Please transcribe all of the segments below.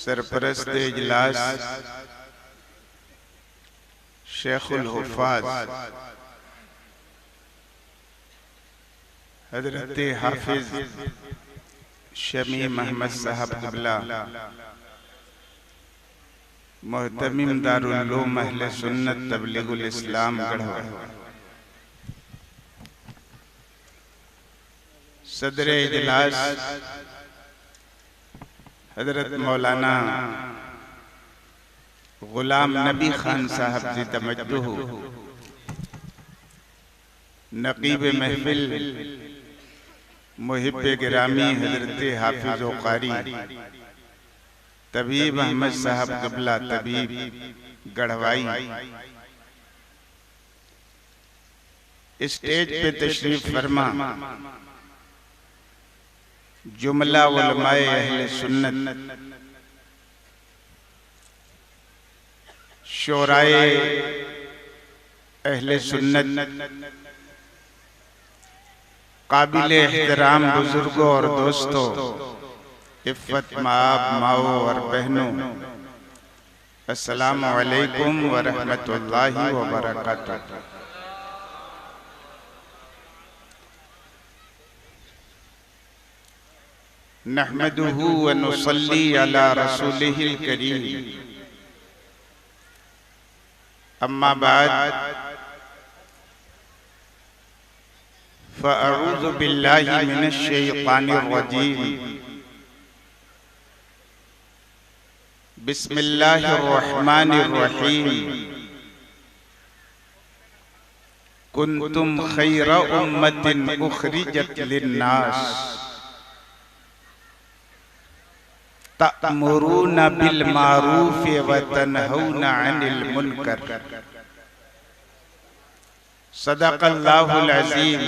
सरपरस्त इजलास शेखुल हुफ़ाज़ हजरत हाफिज शमी मोहम्मद साहब क़िबला मोहतमिम दारुल उलूम अहले सुन्नत तबलीगुल इस्लाम गढ़वा, सदर इजलास हजरत मौलाना गुलाम नबी खान साहब जी तमज्जुह, नकीब महफिल मुहिब्बे गिरामी हजरत हाफिज व कारी तबीब अहमद साहब क़िबला तबीब गढ़वाई, स्टेज पे तशरीफ फरमा जुमला उलमाए अहले सुन्नत, शोराए अहले सुन्नत, काबिले एहतराम बुजुर्गों और दोस्तों, इफ़्फ़त माँ माओ और बहनों, अस्सलामु अलैकुम व रहमतुल्लाहि व बरकातुहू। नहमदुहु व नुसल्ली अला रसूलिहिल करीम, अम्मा बाद फ़अऊज़ु बिल्लाहि मिनश शैतानिर रजीम, बिस्मिल्लाहिर रहमानिर रहीम, कुंतुम खैरा उम्मतिन उखरिजत लिन्नास तअमुरूना बिल मारूफ व तनहौना अनिल मुनकर। सदक़ल्लाहुल अज़ीम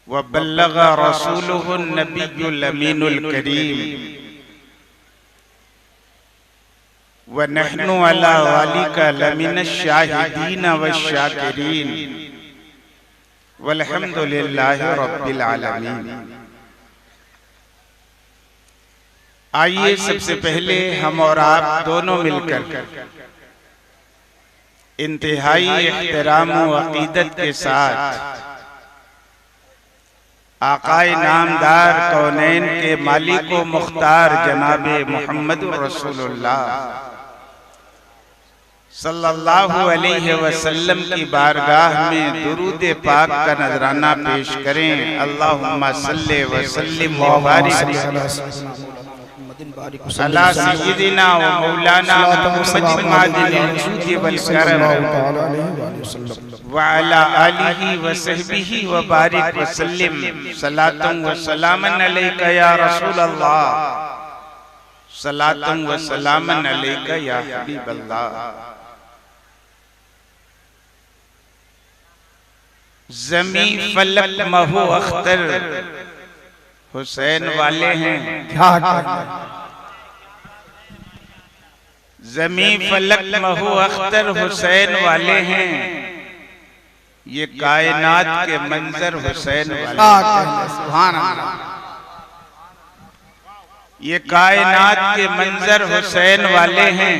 व बल्लग़ रसूलुहुन नबियुल अमीनुल करीम व नहनु अला ज़ालिका लमिनश शाहिदीन व शाकिरीन वल्हम्दुलिल्लाहि रब्बिल आलमीन। आइए सबसे पहले हम और आप दोनों मिलकर इंतहाई एहतराम व अक़ीदत के साथ आक़ाए नामदार कौनैन के मालिक व मुख्तार जनाबे मोहम्मद रसूलुल्लाह सल्लल्लाहु अलैहि वसल्लम की बारगाह में दुरूद पाक का नजराना पेश करें। अल्लाहुम्मा सल्लि व सल्लिम व बारिक अला सय्यिदिना व मौलाना मुहम्मदिन मादिल वजूद वल करम व अला आलिहि व सहबिहि व बारिक व सल्लिम सलातन व सलामन अलैका या रसूल अल्लाह, सलातन व सलामन अलैका या हबीब अल्लाह। ज़मी फलक महू अख्तर हुसैन वाले हैं, ज़मी फलक महू अख्तर हुसैन वाले हैं, ये कायनात के मंजर हुसैन वाले हैं। सुभान अल्लाह। ये कायनात के मंजर हुसैन वाले हैं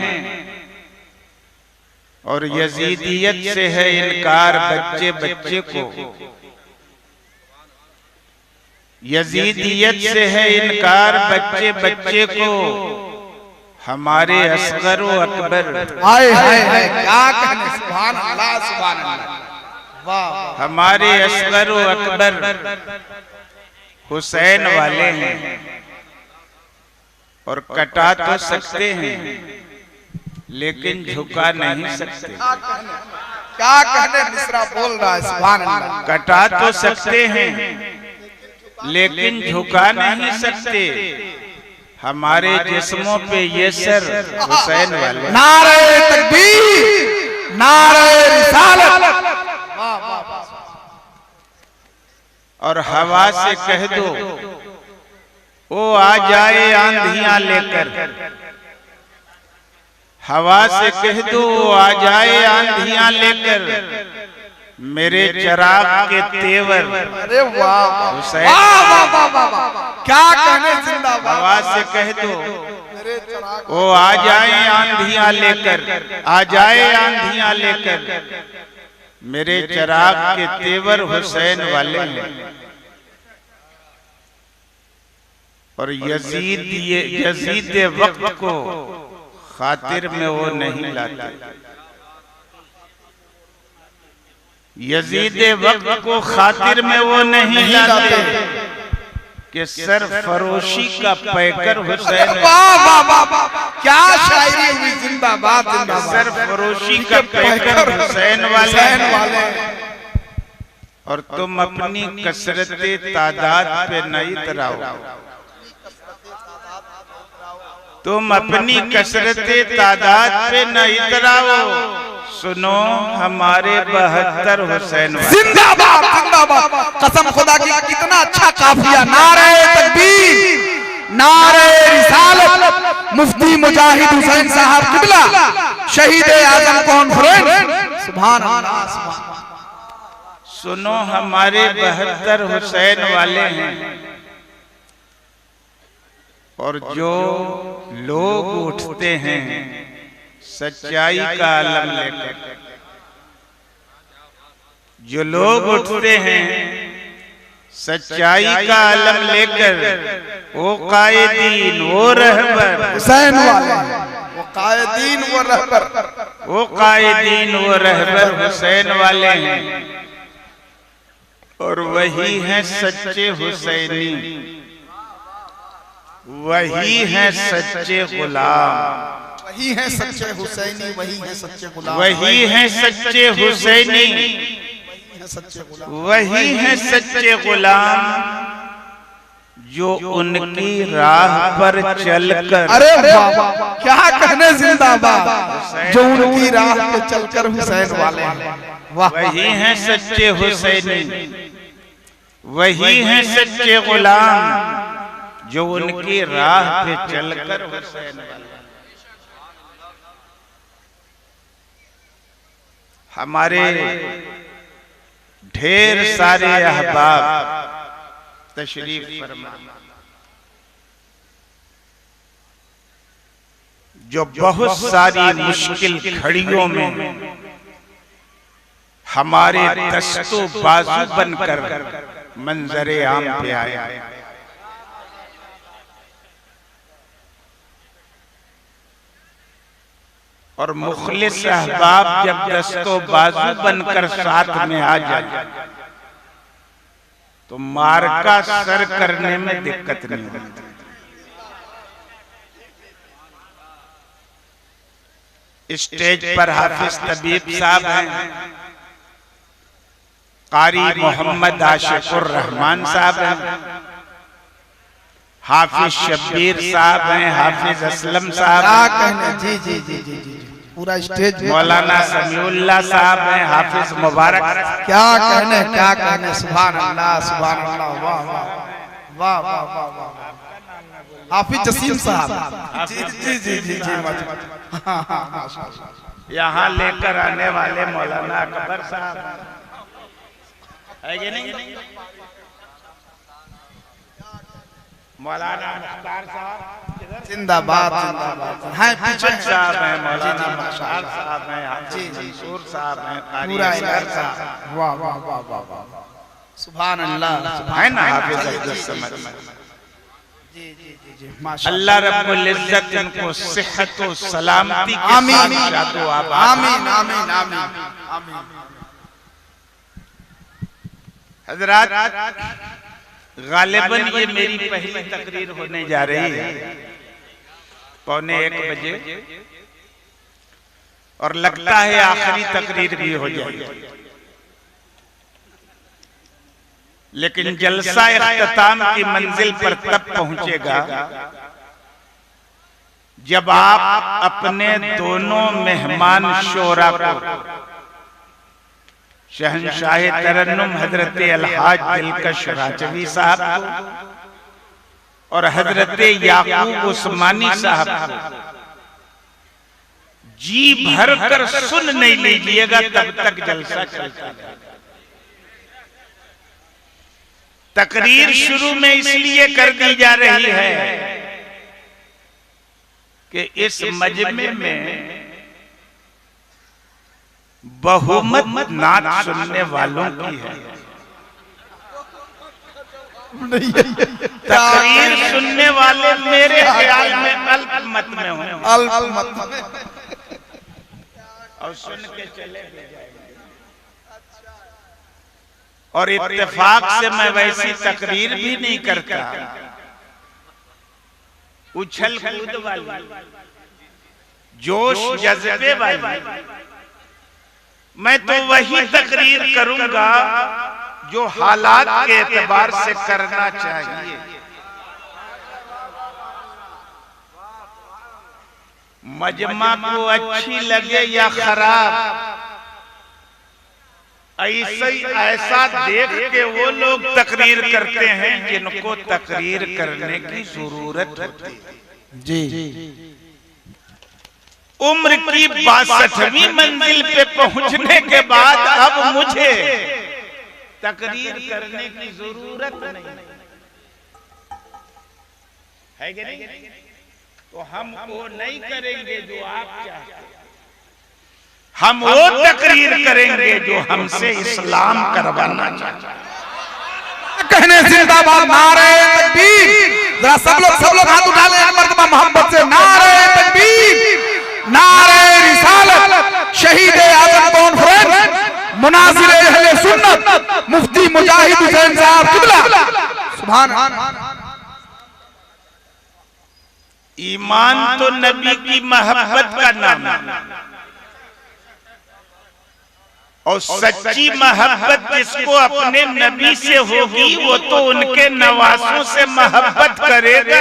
और यजीदियत से है इनकार बच्चे बच्चे को, यजीदियत से है इनकार बच्चे बच्चे को, हमारे असगर व अकबर हाय हाय हाय क्या कहने। सुभान अल्लाह सुभान अल्लाह। वाह हमारे असगर व अकबर हुसैन वाले हैं और कटा तो सकते हैं लेकिन झुका नहीं सकते। क्या कहने मिश्रा बोल रहा है। सुभान अल्लाह। कटा तो सकते हैं लेकिन झुका नहीं सकते, हमारे जिस्मों पे ये सर हुसैन वाले। नारे तकबीर, नारे रिसालत। और हवा से कह दो ओ आ जाए आंधियां लेकर, हवा से कह दो आ जाए आंधियां लेकर, मेरे चिराग के तेवर। अरे वाह हुसैन, वाह वाह वाह वाह, क्या कहने, जिंदाबाद। आवाज से कह दो, मेरे चिराग वो आ जाए आंधियां लेकर, आ जाए आंधियां लेकर, मेरे चिराग के तेवर हुसैन वाले हैं। और यजीद वक्त को खातिर में वो नहीं लाते, यजीद वक्त को खातिर में वो नहीं लाते कि सर फरोशी का पैकर हुसैन। वाह वाह वाह वाह, क्या शायरी हुई, जिंदाबाद जिंदाबाद। सर फरोशी का पैकर हुसैन वाले। और तुम अपनी कसरत तादाद पे न इतराओ, तुम अपनी कसरत तादाद पे न इतराओ। सुनो हमारे 72 हुसैन वाले। जिंदाबाद जिंदाबाद, कसम खुदा की, कितना अच्छा काफिया। नारे तकबीर, नारे रिसालत, मुफ्ती मुजाहिद हुसैन साहब किबला, शहीद आजम कॉन्फ्रेंस। सुभान अल्लाह, सुभान। सुनो हमारे 72 हुसैन वाले हैं। और जो लोग उठते हैं सच्चाई का आलम लेकर, जो लोग उठते हैं सच्चाई का आलम लेकर, वो कायदीन वो रहबर हुसैन वाले, वो कायदीन वो रहबर, वो कायदीन वो रहबर हुसैन वाले हैं। और वही हैं सच्चे हुसैनी, वही हैं सच्चे गुलाम, वही है सच्चे हुसैनी, वही है सच्चे गुलाम, वही हैं सच्चे हुसैनी, वही हैं सच्चे गुलाम, जो उनकी राह पर चलकर। अरे वाह, क्या कहने, जिंदाबाद, जो उनकी राह पे चलकर हुसैन वाले हैं। वही हैं सच्चे हुसैनी, वही हैं सच्चे गुलाम, जो उनकी राह पे चलकर हुसैन वाले। हमारे ढेर सारे अहबाब तशरीफ फरमा, जो बहुत सारी मुश्किल घड़ियों में हमारे दस्तों बाजू बनकर मंजरे आम पे आए। और मुखलिस अहबाब जब दस्तों बाजू बनकर साथ में आ जाए तो मार्का सर करने में दिक्कत नहीं होती। स्टेज पर हाफिज तबीब साहब हैं, कारी मोहम्मद आशिकुर रहमान साहब हैं, हाफिज शब्बीर साहब हैं, हाफिज असलम साहब हैं, जी जी जी जी जी, पूरा स्टेज। मौलाना समीउल्लाह साहब हैं, हाफिज मुबारक। क्या कहने, क्या कहने, सुभान अल्लाह, सुभान अल्लाह, वाह वाह वाह वाह वाह। हाफिज जसीम साहब, जी जी जी जी जी, यहाँ लेकर आने वाले मौलाना अकबर साहब है कि नहीं, मौलाना मुख्तार साहब जिंदाबाद जिंदाबाद हैं, पीछे साहब हैं, मौलाना मुख्तार साहब हैं, हाफिज मंसूर साहब हैं, कारी असगर साहब। वाह वाह वाह वाह वाह, सुभान अल्लाह, है ना हाफिज अब्दुल समद। जी जी जी जी, माशाअल्लाह। अल्लाह रब्बुल इज्जत इनको सेहत और सलामती के आमीन साथ शादो आबाद। आमीन आमीन आमीन आमीन। हजरात, गालिबन ये मेरी पहली तकरीर होने जा रही है 1:45 बजे, और लगता है आखिरी तकरीर भी हो जाएगी। लेकिन जलसा इख्तिताम की मंजिल पर तब पहुंचेगा जब आप अपने दोनों मेहमान शोरा को, शहंशाह तरन्नुम हजरत अलहाज दिलकश राजवी साहब को और हजरत याकूब उस्मानी साहब को जी भर कर सुन नहीं लीजिएगा, तब तक जलसा चलता रहेगा। तकरीर शुरू में इसलिए कर दी जा रही है कि इस मजमे में बहुमत नात सुनने वालों की है। तकरीर सुनने वाले मेरे ख्याल में अल्पमत में हों, और सुन के चले भी जाएंगे। और इत्तेफाक से मैं वैसी तकरीर भी नहीं करता, उछल कूद वाली, जोश जज्बे वाली। मैं तो वही तकरीर करूंगा जो हालात के एतबार से करना चाहिए। मजमा को अच्छी लगे या खराब, ऐसा देख के वो लोग तकरीर करते हैं जिनको तकरीर करने की जरूरत होती है। जी। उम्र की 62वीं मंजिल पे पहुंचने के बाद अब मुझे तकरीर करने की जरूरत नहीं है कि नहीं? तो हम वो नहीं करेंगे जो आप चाहते हैं, हम वो तकरीर करेंगे जो हमसे इस्लाम करवाना चाहते हैं। कहने जिंदाबाद, नारे तकबीर। जरा सब लोग हाथ उठा लें मर्तबा मोहब्बत से, नारे तकबीर, नारे रिसालत। शहीद आजम कॉन्फ्रेंस, मुनाजिर अहले सुन्नत, मुफ्ती मुजाहिद हुसैन साहब किबला। सुभान अल्लाह। ईमान तो नबी की मोहब्बत का नाम है, और सच्ची मोहब्बत जिसको अपने नबी से होगी वो तो उनके नवासों से मोहब्बत करेगा।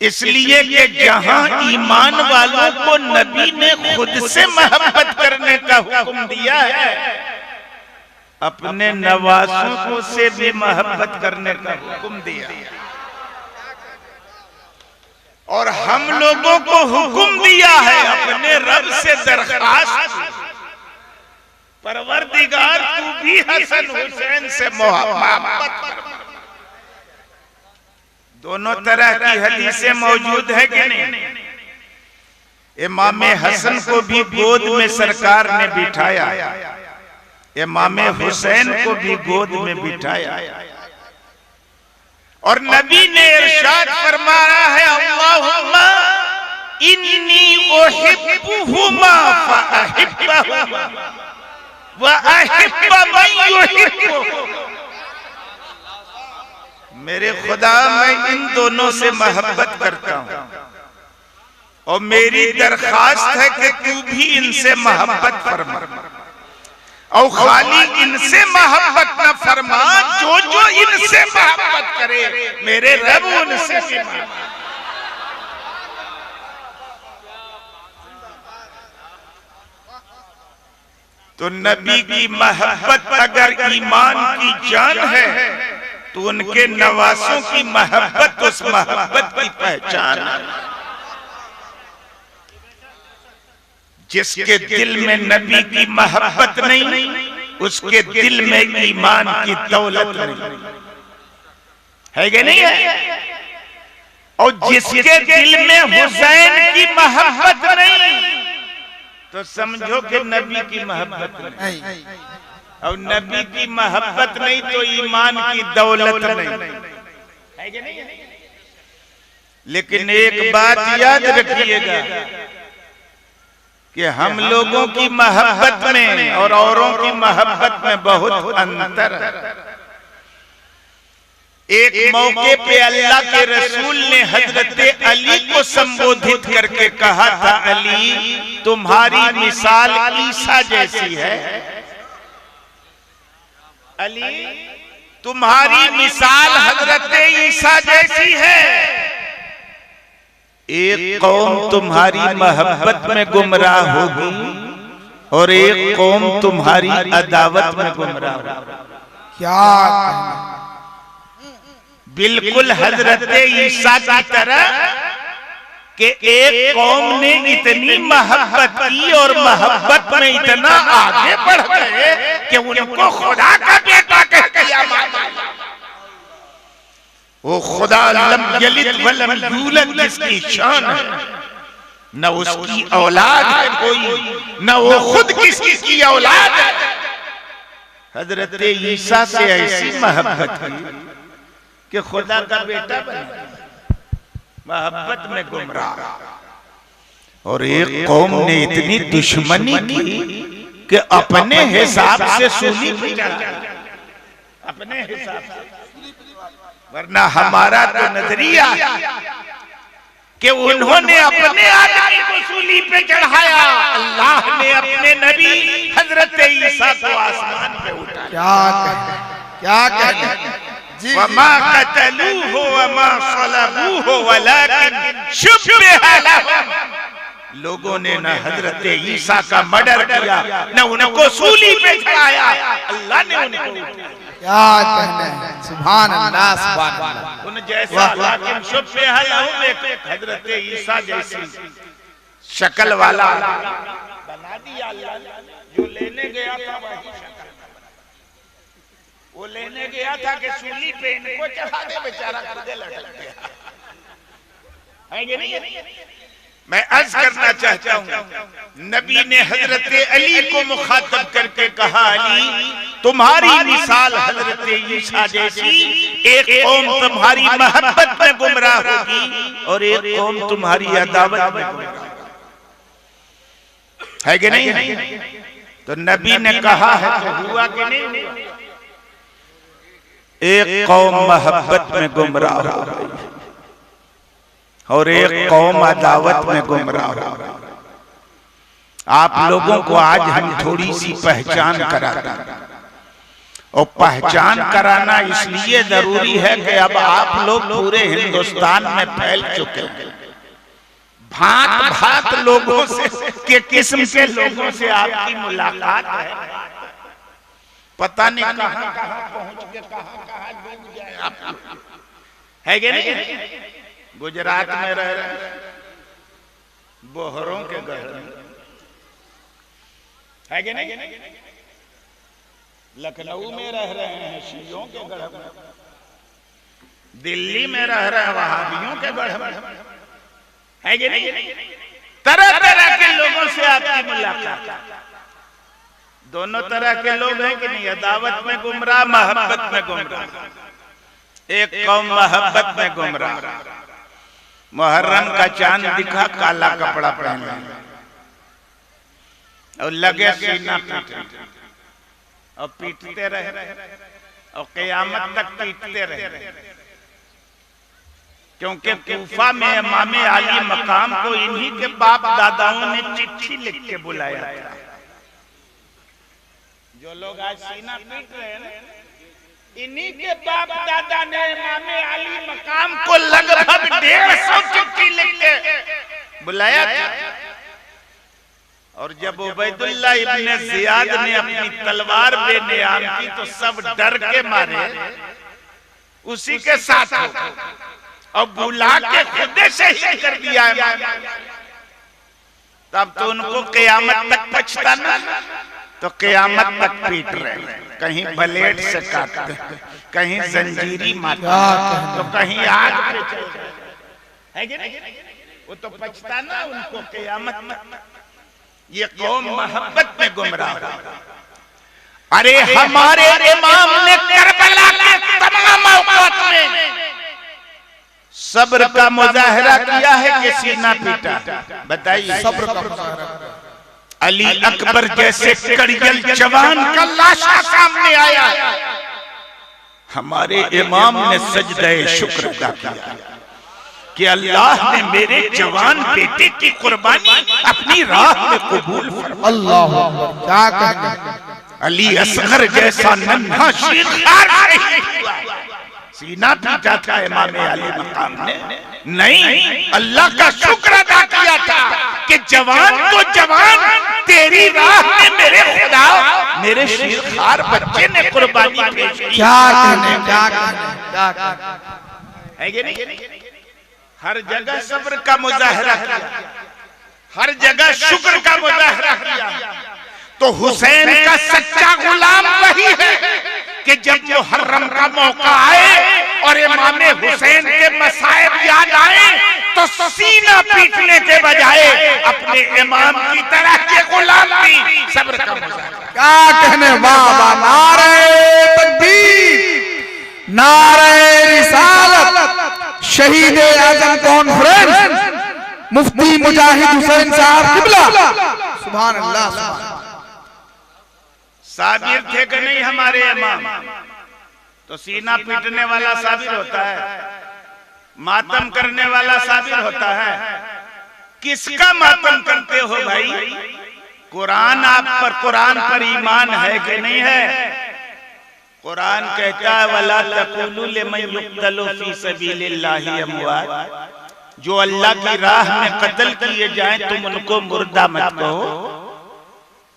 इसलिए कि जहां ईमान वालों को नबी ने खुद से मोहब्बत करने का हुक्म दिया है, अपने नवासों को से भी मोहब्बत करने का हुक्म दिया है। और हम लोगों को हुक्म दिया है अपने रब से दरख्वास्त, परवरदिगार तू भी हसन हुसैन से मोहब्बत कर। दोनों तरह की हदीसें मौजूद है कि नहीं? इमाम हसन को भी गोद में सरकार ने बिठाया, इमाम हुसैन को भी गोद में बिठाया, और नबी ने इरशाद फरमाया है, अल्लाहुम्मा इन्नी उहिब्बुहुमा फअहिब्बहुमा व अहिब्ब मन युहिब्बुहु। मेरे खुदा, मैं इन दोनों से मोहब्बत करता हूं, और मेरी दरख्वास्त है कि तू भी इनसे मोहब्बत फरमा, और खाली इनसे मोहब्बत न फरमा, जो जो इनसे मोहब्बत करे मेरे रब उनसे भी मोहब्बत। तो नबी की मोहब्बत अगर ईमान की जान है तो उनके नवासों की मोहब्बत उस मोहब्बत की पहचान है। जिसके दिल में नबी की मोहब्बत नहीं, उसके दिल में ईमान की दौलत नहीं है कि नहीं है? और जिसके दिल में हुसैन की मोहब्बत नहीं, तो समझो कि नबी की मोहब्बत नहीं, और नबी की मोहब्बत नहीं तो ईमान की दौलत नहीं है कि नहीं? लेकिन एक बात याद रखिएगा कि हम लोगों की मोहब्बत में और औरों की मोहब्बत में बहुत अंतर है। एक मौके पे अल्लाह के रसूल ने हजरत अली को संबोधित करके कहा था, अली तुम्हारी मिसाल ईसा जैसी है। अली तुम्हारी मिसाल हजरत ईसा जैसी है। एक कौम तुम्हारी मोहब्बत में गुमराह होगी और एक कौम तुम्हारी अदावत में गुमराह होगी। क्या बिल्कुल हजरत ईसा की तरह कि एक कौम ने इतनी मोहब्बत की और मोहब्बत में इतना आगे बढ़ गए कि उनको खुदा का बेटा कह दिया। वो खुदा लम यलिद वलम यूलद जिसकी शान है, न उसकी औलाद है कोई, न वो खुद किसी की औलाद है। हजरत ईसा से ऐसी मोहब्बत की कि खुदा का बेटा बना, मोहब्बत में गुमराह। और एक कौम ने इतनी दुश्मनी की कि अपने हिसाब से सूली पे चढ़ा, अपने हिसाब से। वरना हमारा तो नजरिया कि उन्होंने अपने आदमी को सूली पे चढ़ाया, अल्लाह ने अपने नबी हजरत ईसा को आसमान पे उठाया। क्या कहते वमा कतलूहु वमा सलबूहु वलाकिन शुब्बिह लहुम। लोगों ने न हजरत ईसा का मर्डर किया, न उनको सूली पे चढ़ाया, अल्लाह ने उनको उठाया। क्या कहना है, सुभान अल्लाह, सुभान अल्लाह। उन जैसा लाकिन शुब्बिह लहुम, एक हजरत ईसा जैसी शक्ल वाला बना दिया अल्लाह ने। जो लेने गया था वही शक्ल, वो लेने गया था कि सूली पे इनको चढ़ा दे, बेचारा खुदे लटक गया है कि नहीं। मैं अर्ज करना चाहता हूँ, नबी ने हजरत अली को मुखातब करके कहा, अली तुम्हारी मिसाल हजरत ईसा जैसी, एक कौम तुम्हारी मोहब्बत में गुमराह होगी और एक कौम तुम्हारी अदावत में गुमराह है कि नहीं। तो नबी ने कहा है तो हुआ कि नहीं हुआ। एक कौम मोहब्बत में गुमराह हो गई और एक कौम अदावत में गुमराह हो गई। आप लोगों को आज हम थोड़ी सी पहचान कराते हैं, और पहचान कराना इसलिए जरूरी है कि अब आप लोग पूरे हिंदुस्तान में फैल चुके हैं। भांत भांत लोगों से के किस्म के लोगों से आपकी मुलाकात है, पता नहीं कहां कहां पहुंच के कहां डूब जाए आप, है कि नहीं। गुजरात में रह रहे बोहरों के गढ़ में, है कि नहीं। लखनऊ में रह रहे हैं शियों के गढ़ में, दिल्ली में रह रहे हैं वहाबियों के गढ़ में, है कि नहीं। तरह तरह के लोगों से आपकी मुलाकात, दोनों तरह के लोग हैं कि नहीं। अदावत में गुमराह, मोहब्बत में गुमराह। एक कौम मोहब्बत में गुमराह, मुहर्रम का चांद दिखा, काला कपड़ा पहना और लगे सीना पीटने, और पीटते रहे और क़यामत तक पीटते रहे। क्योंकि कूफा में इमाम अली मकाम को इन्हीं के बाप दादाओं ने चिट्ठी लिख के बुलाया था। जो लोग आज सीना पीट रहे हैं ना, इन्हीं के बाप दादा ने इमाम अली मकाम को लगभग 150 चिट्ठी लिख के बुलाया था। और जब उबैदुल्लाह इब्ने जियाद ने अपनी तलवार बेनियाम की तो सब डर के मारे उसी के साथ और बुला के खुद से ही कर दिया। तब तो उनको क़यामत तक पछताना, तो क़यामत तक पीट रहे, कहीं ब्लेड से काटते, कहीं जंजीरी मारते, तो कहीं आग पे चलते, है कि नहीं। वो तो पछताना उनको क़यामत तक। ये कौम मोहब्बत में गुमराह। अरे हमारे इमाम ने करबला के तमाम औकात में सब्र का मुजाहरा किया है कि सीना पीटा। बताइए, सब्र का मुजाहरा। अली अकबर जैसे कड़ियल जवान का लाशा सामने आया, हमारे इमाम ने सजदे शुक्र अदा किया कि अल्लाह ने मेरे जवान बेटे की कुर्बानी अपनी राह में कबूल फरमाया। अल्लाह अकबर, क्या कहना। अली असगर जैसा नन्हा शेरखार शहीद हुआ, सीना पीटा था इमाम अली मकाम ने। नहीं, अल्लाह का शुक्र अदा किया था कि जवान को जवान तेरी राह में मेरे खुदा मेरे शेरखार बच्चे ने कुर्बानी पेश की। क्या कहने, क्या कहने, क्या कहने, है कि नहीं। हर जगह सब्र का मुजाहरा किया, हर जगह शुक्र का मुजाहरा किया। तो हुसैन का सच्चा गुलाम वही है कि जब मुहर्रम का मौका आए और इमाम हुसैन के मसाइब याद आए तो सीना पीटने के बजाय अपने इमाम की तरह के गुलाम भी सब्र का मुजाहरा। क्या कहने, वाह, नारे तकबीर, नारे रिसालत, शहीद आजम कॉन्फ्रेंस मुफ्ती मुजाहिद हुसैन साहब किबला, सुभान अल्लाह, सुभान अल्लाह। साबिर थे कि नहीं हमारे इमाम? तो सीना पीटने वाला साबिर होता है, मातम करने वाला साबिर होता है। किसका मातम करते हो भाई? कुरान आप पर, कुरान पर ईमान है कि नहीं है? कुरान कहता है वला तक़ूलू लिमन युक़्तलू फी सबीलिल्लाहि अमवात, जो अल्लाह की राह में कत्ल किए जाएं तुम उनको मुर्दा मत कहो।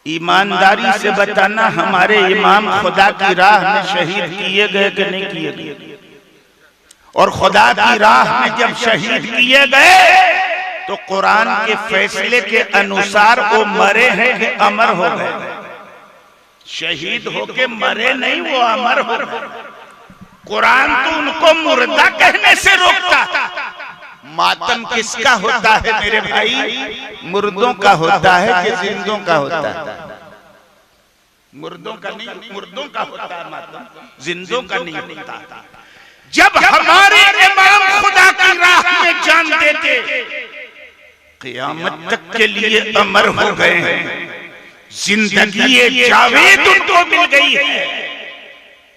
ईमानदारी से बताना हमारे इमाम खुदा की राह में शहीद किए गए कि नहीं किए गए? और खुदा की राह में जब शहीद किए गए तो कुरान के फैसले के अनुसार वो मरे हैं कि अमर हो गए? शहीद होके मरे नहीं, वो अमर हो गए। कुरान तो उनको मुर्दा कहने से रोकता। मातम किसका होता है मेरे भाई? मुर्दों का होता है कि जिंदों का होता है? मुर्दों का नहीं, मुर्दों का होता है मातम, जिंदों का नहीं होता। जब हमारे इमाम खुदा की राह में जान देते, क़यामत तक के लिए अमर हो गए हैं, जिंदगी जावेद उनको मिल गई है,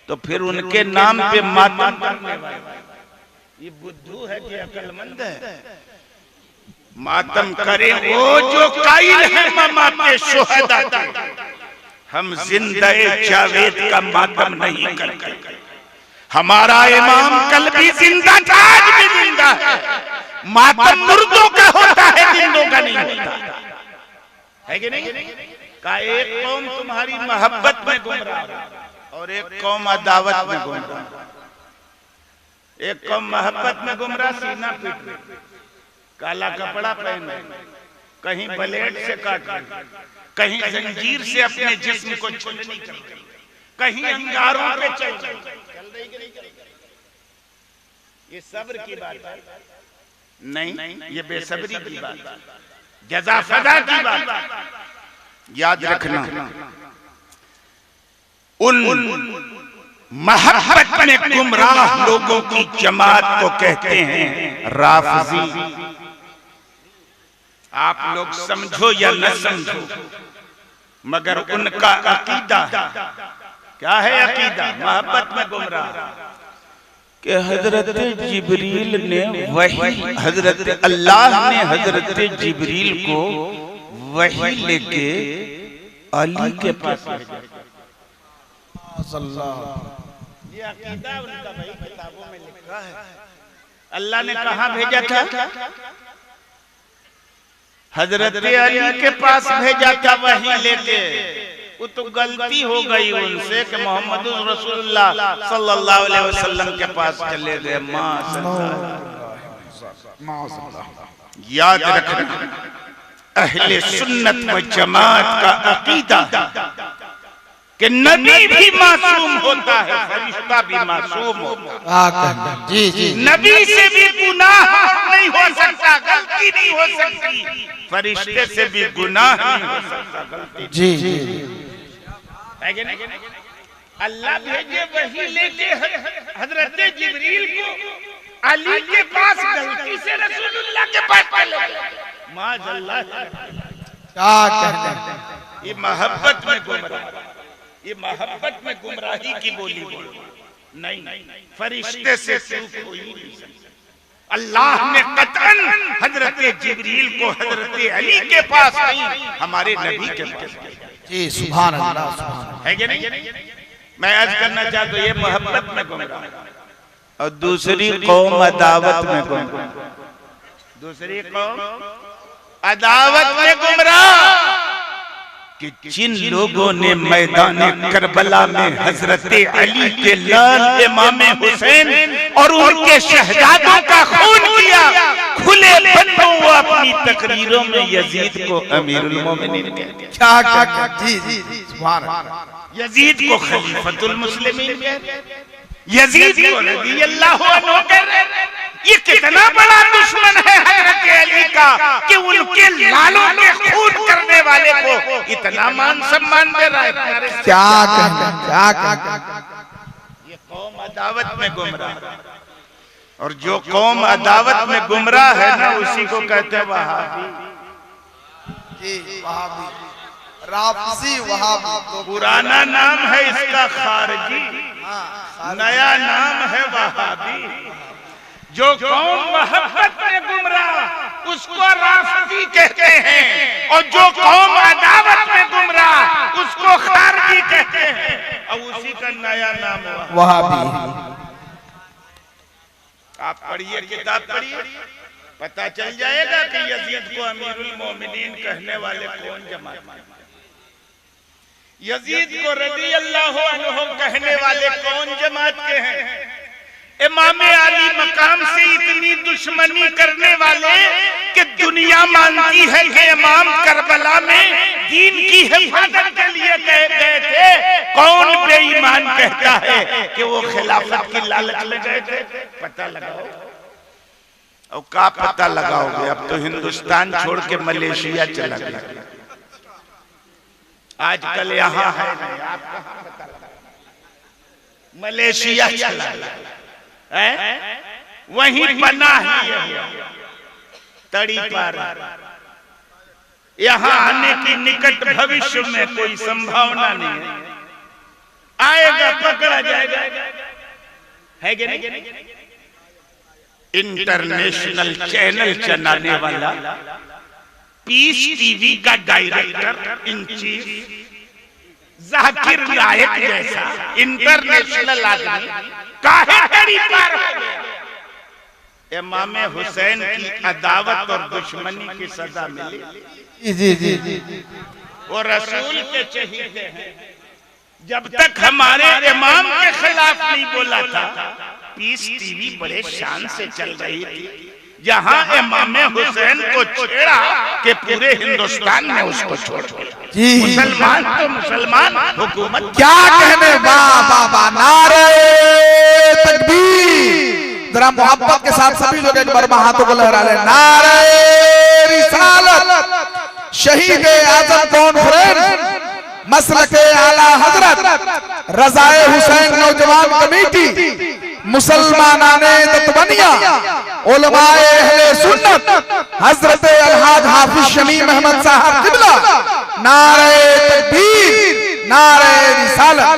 तो फिर उनके नाम पे मातम करने वाले ये बुद्धू है कि अकलमंद है? मातम करे वो जो कायल है ममाते शुहदा के। हम जिंदाए जावेद का मातम नहीं करते। हमारा इमाम कल भी जिंदा था, आज भी जिंदा है। मातम मुर्दों का होता है, जिंदों का नहीं होता है कि नहीं? का एक कौम तुम्हारी मोहब्बत में गुमराह और एक कौम अदावत में गुमराह। एक कौम मोहब्बत में गुमराह, सीना पीट रही, काला कपड़ा पहने, कहीं ब्लेड से काट रही, कहीं जंजीर से अपने जिस्म को छुलनी कर रही, कहीं अंगारों पे चल रही। ये सब्र की बात है नहीं, ये बेसब्री की बात है, जज़ा फदा की बात। याद रखना, उन मोहब्बत में गुमराह लोगों की जमात को कहते हैं राफिजी। आप लोग समझो या न समझो, मगर उनका अकीदा क्या है? अकीदा मोहब्बत में गुमराह कि हजरत जिब्रील ने वही, हजरत अल्लाह ने हजरत जिब्रील को वही लेके अली के पास भेजा। ये अकीदा उनका भाई किताबों में लिखा है। अल्लाह ने कहाँ भेजा था? हजरत अली के पास भेजा था वही लेके। वो तो गलती हो गई उनसे कि मोहम्मद रसूलुल्लाह सल्लल्लाहु अलैहि वसल्लम के पास चले गए। याद रखना, अहले सुन्नत व जमात का अकीदा कि नबी भी मासूम होता है, फरिश्ता भी मासूम होता है। जी जी, नबी से भी गुनाह नहीं हो सकता, गलती नहीं हो सकती। फरिश्ते से भी गुनाह नहीं हो सकता, गलती। जी जी, है कि नहीं? अल्लाह भेजे वही लेके हजरत जिब्रील को अली के पास, गलती से रसूलुल्लाह के पास चले गए। माज़अल्लाह, क्या कहते हैं? ये मोहब्बत में गुमराह, ये मोहब्बत में गुमराही की बोली नहीं। फरिश्ते से चूक हो ही नहीं सकती। अल्लाह ने कतन हजरत जिब्रील को हजरत अली के पास नहीं, हमारे नबी के पास। जी सुभान अल्लाह, सुभान। है कि नहीं? मैं अर्ज करना चाहता हूं, ये मोहब्बत में गुमराह और दूसरी कौम अदावत में गुमराह। दूसरी कौम अदावत में गुमराह कि जिन लोगों ने मैदान करबला में हजरत अली के लाल इमाम हुसैन और उनके शहजादों का खून किया, खुले बंदों वो अपनी तकरीरों में यजीद को अमीरुल मोमिनीन कहते हैं। क्या जी जी सुभान अल्लाह। यजीद को खलीफतुल मुस्लिमीन कहते हैं, यजीद को रज़ियल्लाहु अन्हु कहते हैं। ये कितना बड़ा दुश्मन है हज़रत अली का कि उनके लालों के खून करने वाले को इतना मान सम्मान दे रहा है। क्या कहना। ये कौम अदावत में गुमराह, और जो कौम अदावत में गुमराह है ना उसी को कहते हैं वहाबी। जी वहाबी, राफजी वहाबी। तो पुराना नाम है इसका खारजी, नया नाम है वहाबी। जो कौम मोहब्बत में गुमराह उसको राफजी कहते हैं, और जो कौम अदावत में गुमराह उसको खारजी कहते हैं, और उसी का नया नाम वहाबी। आप पढ़िए, किताब पढ़िए, पता चल जाएगा कि यजीद को अमीरुल मोमिनीन कहने वाले कौन जमात में, यजीद को रज़ियल्लाहु अन्हु कहने वाले कौन जमात के हैं। इमाम अली मकाम से इतनी दुश्मनी करने वाले कि दुनिया मानती है कि इमाम करबला में दीन की हिफाजत के लिए गए थे। कौन बेईमान कहता है कि वो खिलाफत की लालच में गए थे? पता लगाओ। और क्या पता लगाओगे, अब तो हिंदुस्तान छोड़ के मलेशिया चला गया। आजकल यहाँ है, आप कहाँ पता लगाओ? मलेशिया चला गया, वहीं बना ही तड़ी पार। यहाँ आने की निकट भविष्य में कोई संभावना नहीं है। आएगा, पकड़ा जाएगा, है कि नहीं? इंटरनेशनल चैनल चलाने वाला पीस टीवी का डायरेक्टर इन चीफ जाकिर नायक जैसा इंटरनेशनल आदमी काहे तड़ी पार हो गया? इमाम हुसैन की अदावत और दुश्मनी की सजा मिली। जी जी जी। वो रसूल के चहीते हैं। जब तक हमारे इमाम के खिलाफ नहीं बोला था, पीस टीवी बड़े शान से चल रही थी। जहां इमाम हुसैन को छेड़ा कि पूरे हिंदुस्तान में उसको छोड़ दिया। मुसलमान तो मुसलमान, हुकूमत क्या कहने। वाह वाह वाह, नारे तकबीर। जरा मोहब्बत के साथ सभी लोग एक बार हाथों को लहरा ले। नारे रिसालत, शहीद आजम कॉन्फ्रेंस, मसलके आला हजरत, रज़ाए हुसैन नौजवान कमेटी, मुसलमानाने दतवनिया, उलमाए अहले सुन्नत, हजरत अलहाज हाफिज शमीम अहमद साहब किबला, नारे तकबीर, नारे रिसालत।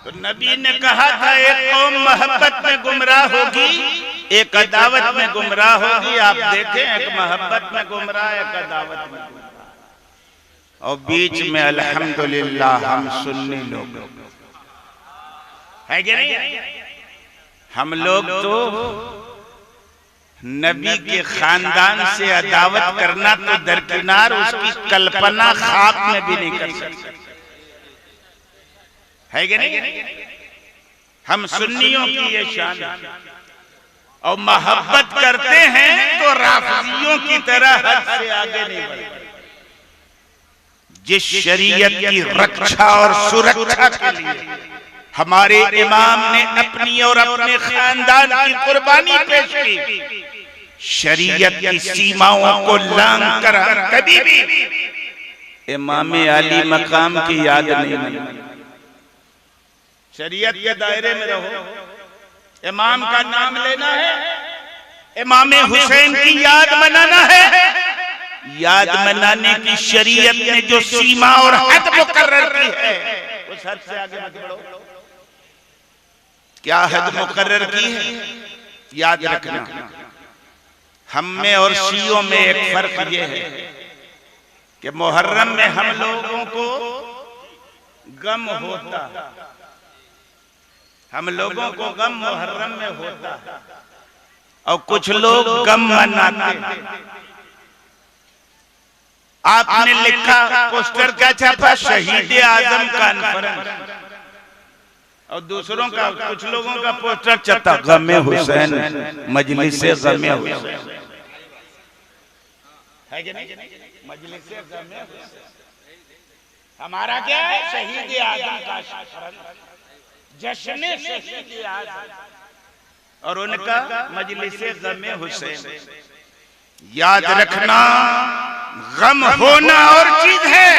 तो नबी ने कहा था एक कौम मोहब्बत में गुमराह होगी, एक अदावत में गुमराह होगी। आप देखें, एक मोहब्बत में गुमराह, एक अदावत में गुमराह, और बीच में अल्हम्दुलिल्लाह हम सुन्नी लोग है कि नहीं? हम लोग तो नबी के खानदान से अदावत करना तो दरकिनार, उसकी कल्पना ख्वाब में भी नहीं कर सकते, है कि नहीं? हम सुन्नियों की ये शान है। और मोहब्बत करते हैं तो राफिजियों की तरह हद से आगे नहीं बढ़ते। जिस शरीयत की रक्षा और सुरक्षा के लिए हमारे इमाम ने अपनी और अपने खानदान की कुर्बानी पेश की, शरीयत की सीमाओं को लांघ कर कभी भी इमाम अली मकाम की याद नहीं मनाई। शरीयत के दायरे में रहो, इमाम का नाम लेना है, इमाम हुसैन की याद मनाना है। याद मनाने की शरीयत ने जो सीमा और हद मुकर्रर की है, उस हद से आगे मत बढ़ो। क्या हद मुकर्रर की है? याद रखना, हम में और शियों में एक फर्क ये है कि मुहर्रम में हम लोगों को गम होता, हम लोगों को गम मुहर्रम में होता, और कुछ लोग गम मनाते। आपने लिखा, पोस्टर क्या छापा, शहीद आजम कॉन्फ्रेंस, और दूसरों का, कुछ लोगों का पोस्टर चलता गमे हुसैन, मजलिसे गमे हुसैन, है कि नहीं? मजलिसे गमे हुसैन। हमारा क्या है? शहीद आजम का जश्न शहीद आजम, और उनका मजलिसे गमे हुसैन। याद रखना, गम होना और चीज है,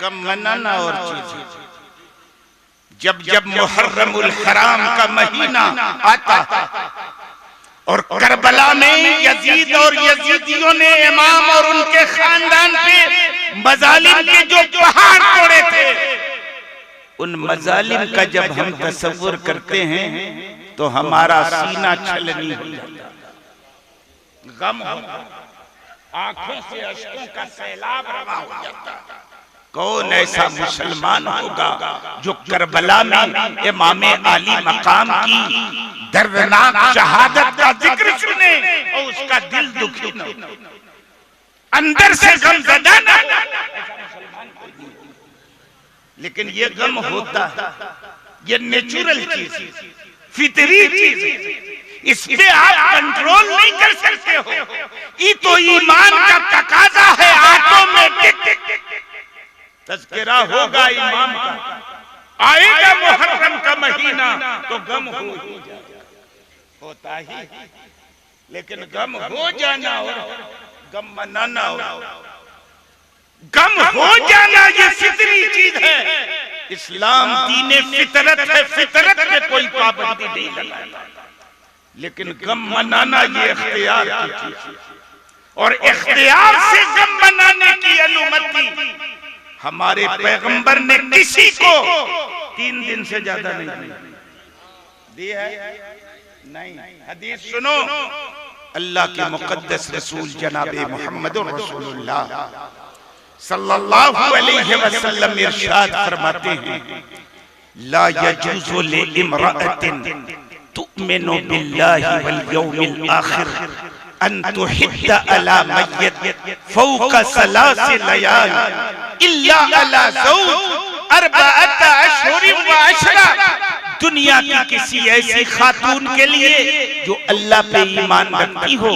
गम मनाना और चीज है। जब जब मुहर्रमुल हराम का महीना आता और करबला में यजीद और यजीदियों ने इमाम और उनके खानदान पे मजालिम के जो पहाड़ तोड़े थे, उन मजालिम का जब हम तसव्वुर करते हैं तो हमारा सीना छलनी हो जाता, गम होता, आंखों से अश्कों का सैलाब रवा हो जाता। कौन ऐसा मुसलमान होगा जो करबला में इमाम आली मकाम की दर्दनाक शहादत का जिक्र सुने और उसका दिल दुखी न हो, अंदर से गमज़दा न हो। लेकिन ये गम होता, ये नेचुरल चीज, फितरी चीज, इस पे आप कंट्रोल नहीं कर सकते हो। ये तो ईमान का तकाजा है, ऑटोमेटिक तज़किरा होगा इमाम का। आएगा मुहर्रम का महीना तो गम होता ही, लेकिन गम हो जाना और गम मनाना और गम हो जाना ये फितरी चीज है। इस्लाम दीने फितरत है, फितरत में कोई पाबंदी नहीं लगाता, लेकिन गम मनाना ये इख्तियार की चीज है, और इख्तियार से गम मनाने की अनुमति हमारे पैगंबर ने किसी को 3 दिन से ज्यादा नहीं दी है। नहीं, हदीस सुनो, अल्लाह के मुकद्दस रसूल जनाबे मुहम्मदुर रसूलुल्लाह सल्लल्लाहु अलैहि वसल्लम इरशाद फरमाते हैं, ला यजूज़ु लिइम्राअतिन तु'मिनु बिल्लाहि वल यौमिल आखिर अन तुहिद्दा अला मय्यत फौका सलासी लयाल इल्ला अला ज़ौज अर्बअत अशहुरिन व अशरा। दुनिया की किसी ऐसी खातून के लिए जो अल्लाह पे ईमान रखती हो,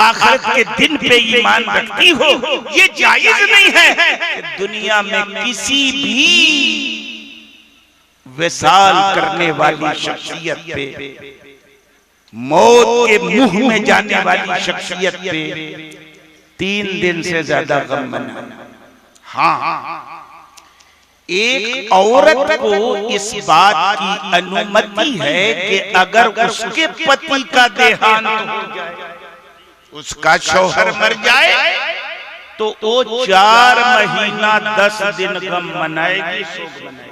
आखिरत के दिन पे ईमान रखती हो, ये जायज नहीं है कि दुनिया में किसी भी विसाल करने वाली शख्सियत पे, मौत के मुंह में जाने वाली शख्सियत पे 3 दिन से ज्यादा गम मनाना। हाँ, एक औरत को इस बात की अनुमति है कि अगर उसके पति का देहांत हो जाए, उसका शौहर मर जाए, तो वो 4 महीना 10 दिन गम मनाएगी, शोक मनाएगी।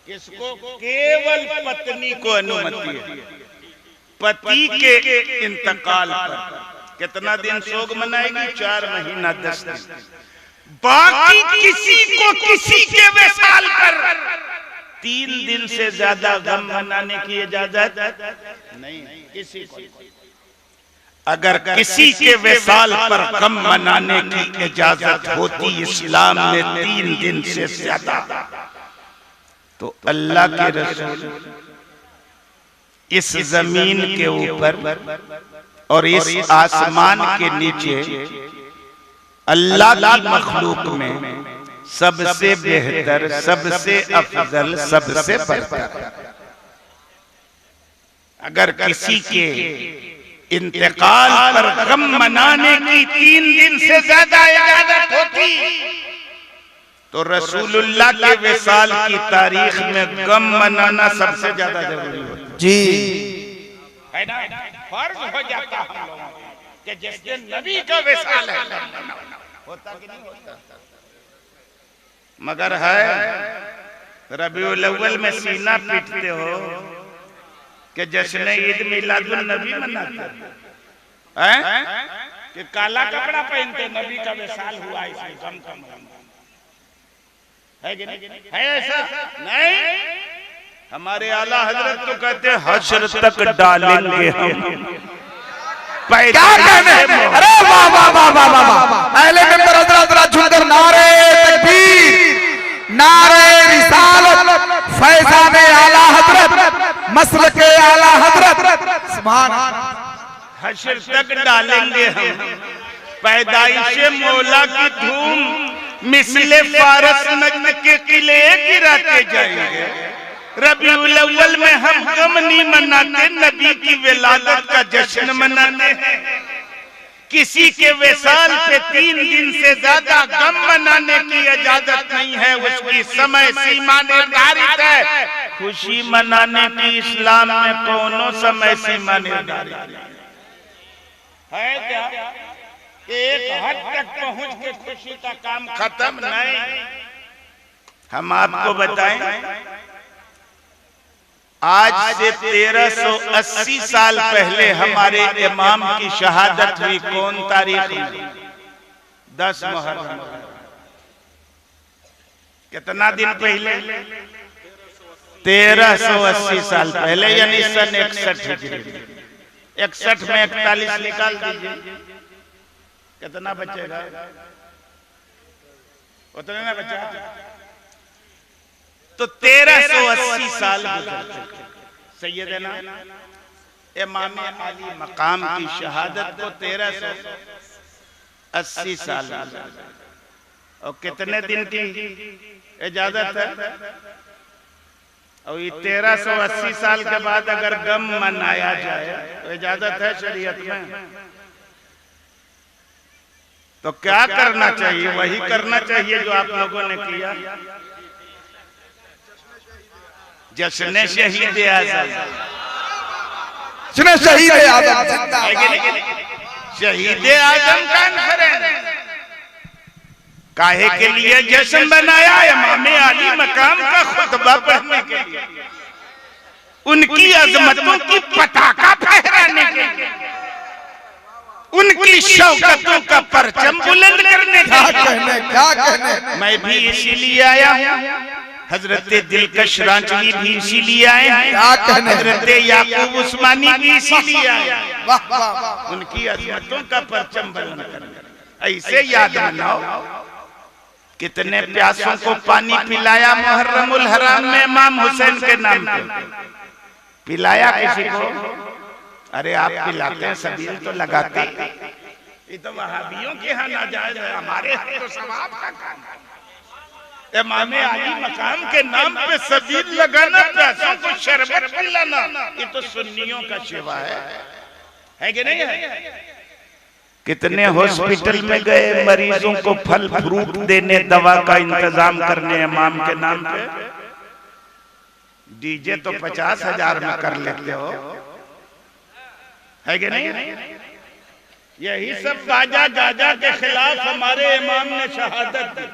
इसको केवल पत्नी को अनुमति है। पति के इंतकाल पर कितना दिन शोक मनाएगी? 4 महीना 10 दिन। बाकी किसी को किसी के विसाल पर 3 दिन से ज्यादा गम मनाने की इजाजत नहीं, किसी को। अगर किसी के विसाल पर गम मनाने की इजाजत होती इस्लाम में 3 दिन से ज्यादा, तो अल्लाह के रसूल इस जमीन के ऊपर और इस आसमान के नीचे अल्लाह की मखलूक में सबसे बेहतर, सबसे अफजल, सबसे बढ़कर अगर किसी के इंतकाल पर गम मनाने की 3 दिन से ज्यादा इजाजत होती, तो रसूलुल्लाह के विसाल की तारीख में गम मनाना सबसे ज्यादा जरूरी होता जी है ना। फर्ज हो जाता हम लोगों कि जिस दिन नबी का विसाल है होता कि नहीं होता। मगर है रबीउल अव्वल में सीना पीटते हो कि जश्न ईद मिलादुन नबी मनाते हैं, कि काला कपड़ा पहनते नबी का विसाल हुआ, इसमें गम कम है कि नहीं? है ऐसा नहीं। हमारे आला हजरत तो कहते हैं हश्र तक डालेंगे हम। क्या कहने? अरे वाह वाह वाह वाह वाह, अहले मिंबर हजरत झुमकर नारे तकबीर, नारे रिसालत, फैजान आला हजरत, मसलक आला हजरत। सुभान हश्र तक डालेंगे हम पैदाइश मौला की धूम, मिसले फारस नजद के किले गिराते जाएंगे। रबीउल अव्वल में हम गम नहीं मनाते, नबी की विलादत का जश्न मनाते हैं। किसी के विसाल पे 3 दिन से ज्यादा गम मनाने की इजाजत नहीं है, उसकी समय सीमा निर्धारित है। खुशी मनाने की इस्लाम में कौनो समय सीमा निर्धारित है क्या? एक हद तक पहुंच के खुशी का काम खत्म नहीं। हम आपको बताएं, आज से 1380 साल पहले हमारे इमाम की शहादत हुई। कौन तारीख? 10 मुहर्रम। कितना दिन पहले? 1380 साल पहले, यानी सन 61 हिजरी। 61 में 41 निकाल दीजिए, कितना बचेगा? उतना ना बचा। तो 1380 साल गुजर चुके। सैयदना इमाम अली मकाम की शहादत को 1380 साल और कितने दिन की इजाजत है? और ये 1380 साल के बाद अगर गम मनाया जाए तो इजाजत है शरीयत में? तो क्या करना चाहिए? वही करना चाहिए जो आप लोगों ने किया। जश्न शहीद आज़म, शहीद आज़म, शहीद आज़म कॉन्फ्रेंस काहे के लिए जश्न बनाया? इमाम अली मकाम का खुतबा पढ़ने के लिए, उनकी अजमतों की पताका फहराने के लिए, उनकी शौकतों का परचम बुलंद करने के लिए। मैं भी इसीलिए आया हूँ, हजरत दिलकश रांचवी भी इसीलिए आए हैं, हजरत याकूब उस्मानी भी इसीलिए आए हैं, उनकी अजमतों का परचम बुलंद करने। ऐसे याद मनाओ कितने प्यासों को पानी पिलाया मुहर्रमुल हराम में इमाम हुसैन के नाम पे। पिलाया किसी को? अरे आप पिलाते हैं, सबील तो लगाते। ये तो वहाबियों के यहाँ नाजायज है, हमारे यहाँ तो सवाब का काम है। इमाम अली मकाम के नाम पे सबील लगाना, प्यासों को शरबत पिलाना, ये तो सुन्नियों का शिवा है कि नहीं है? कितने हॉस्पिटल में गए मरीजों को फल फ्रूट देने, दवा का इंतजाम करने इमाम के नाम पे। डीजे तो 50,000 में कर लेते हो, है कि नहीं? यही सब बाजा गाजा के खिलाफ हमारे इमाम ने शहादत दी।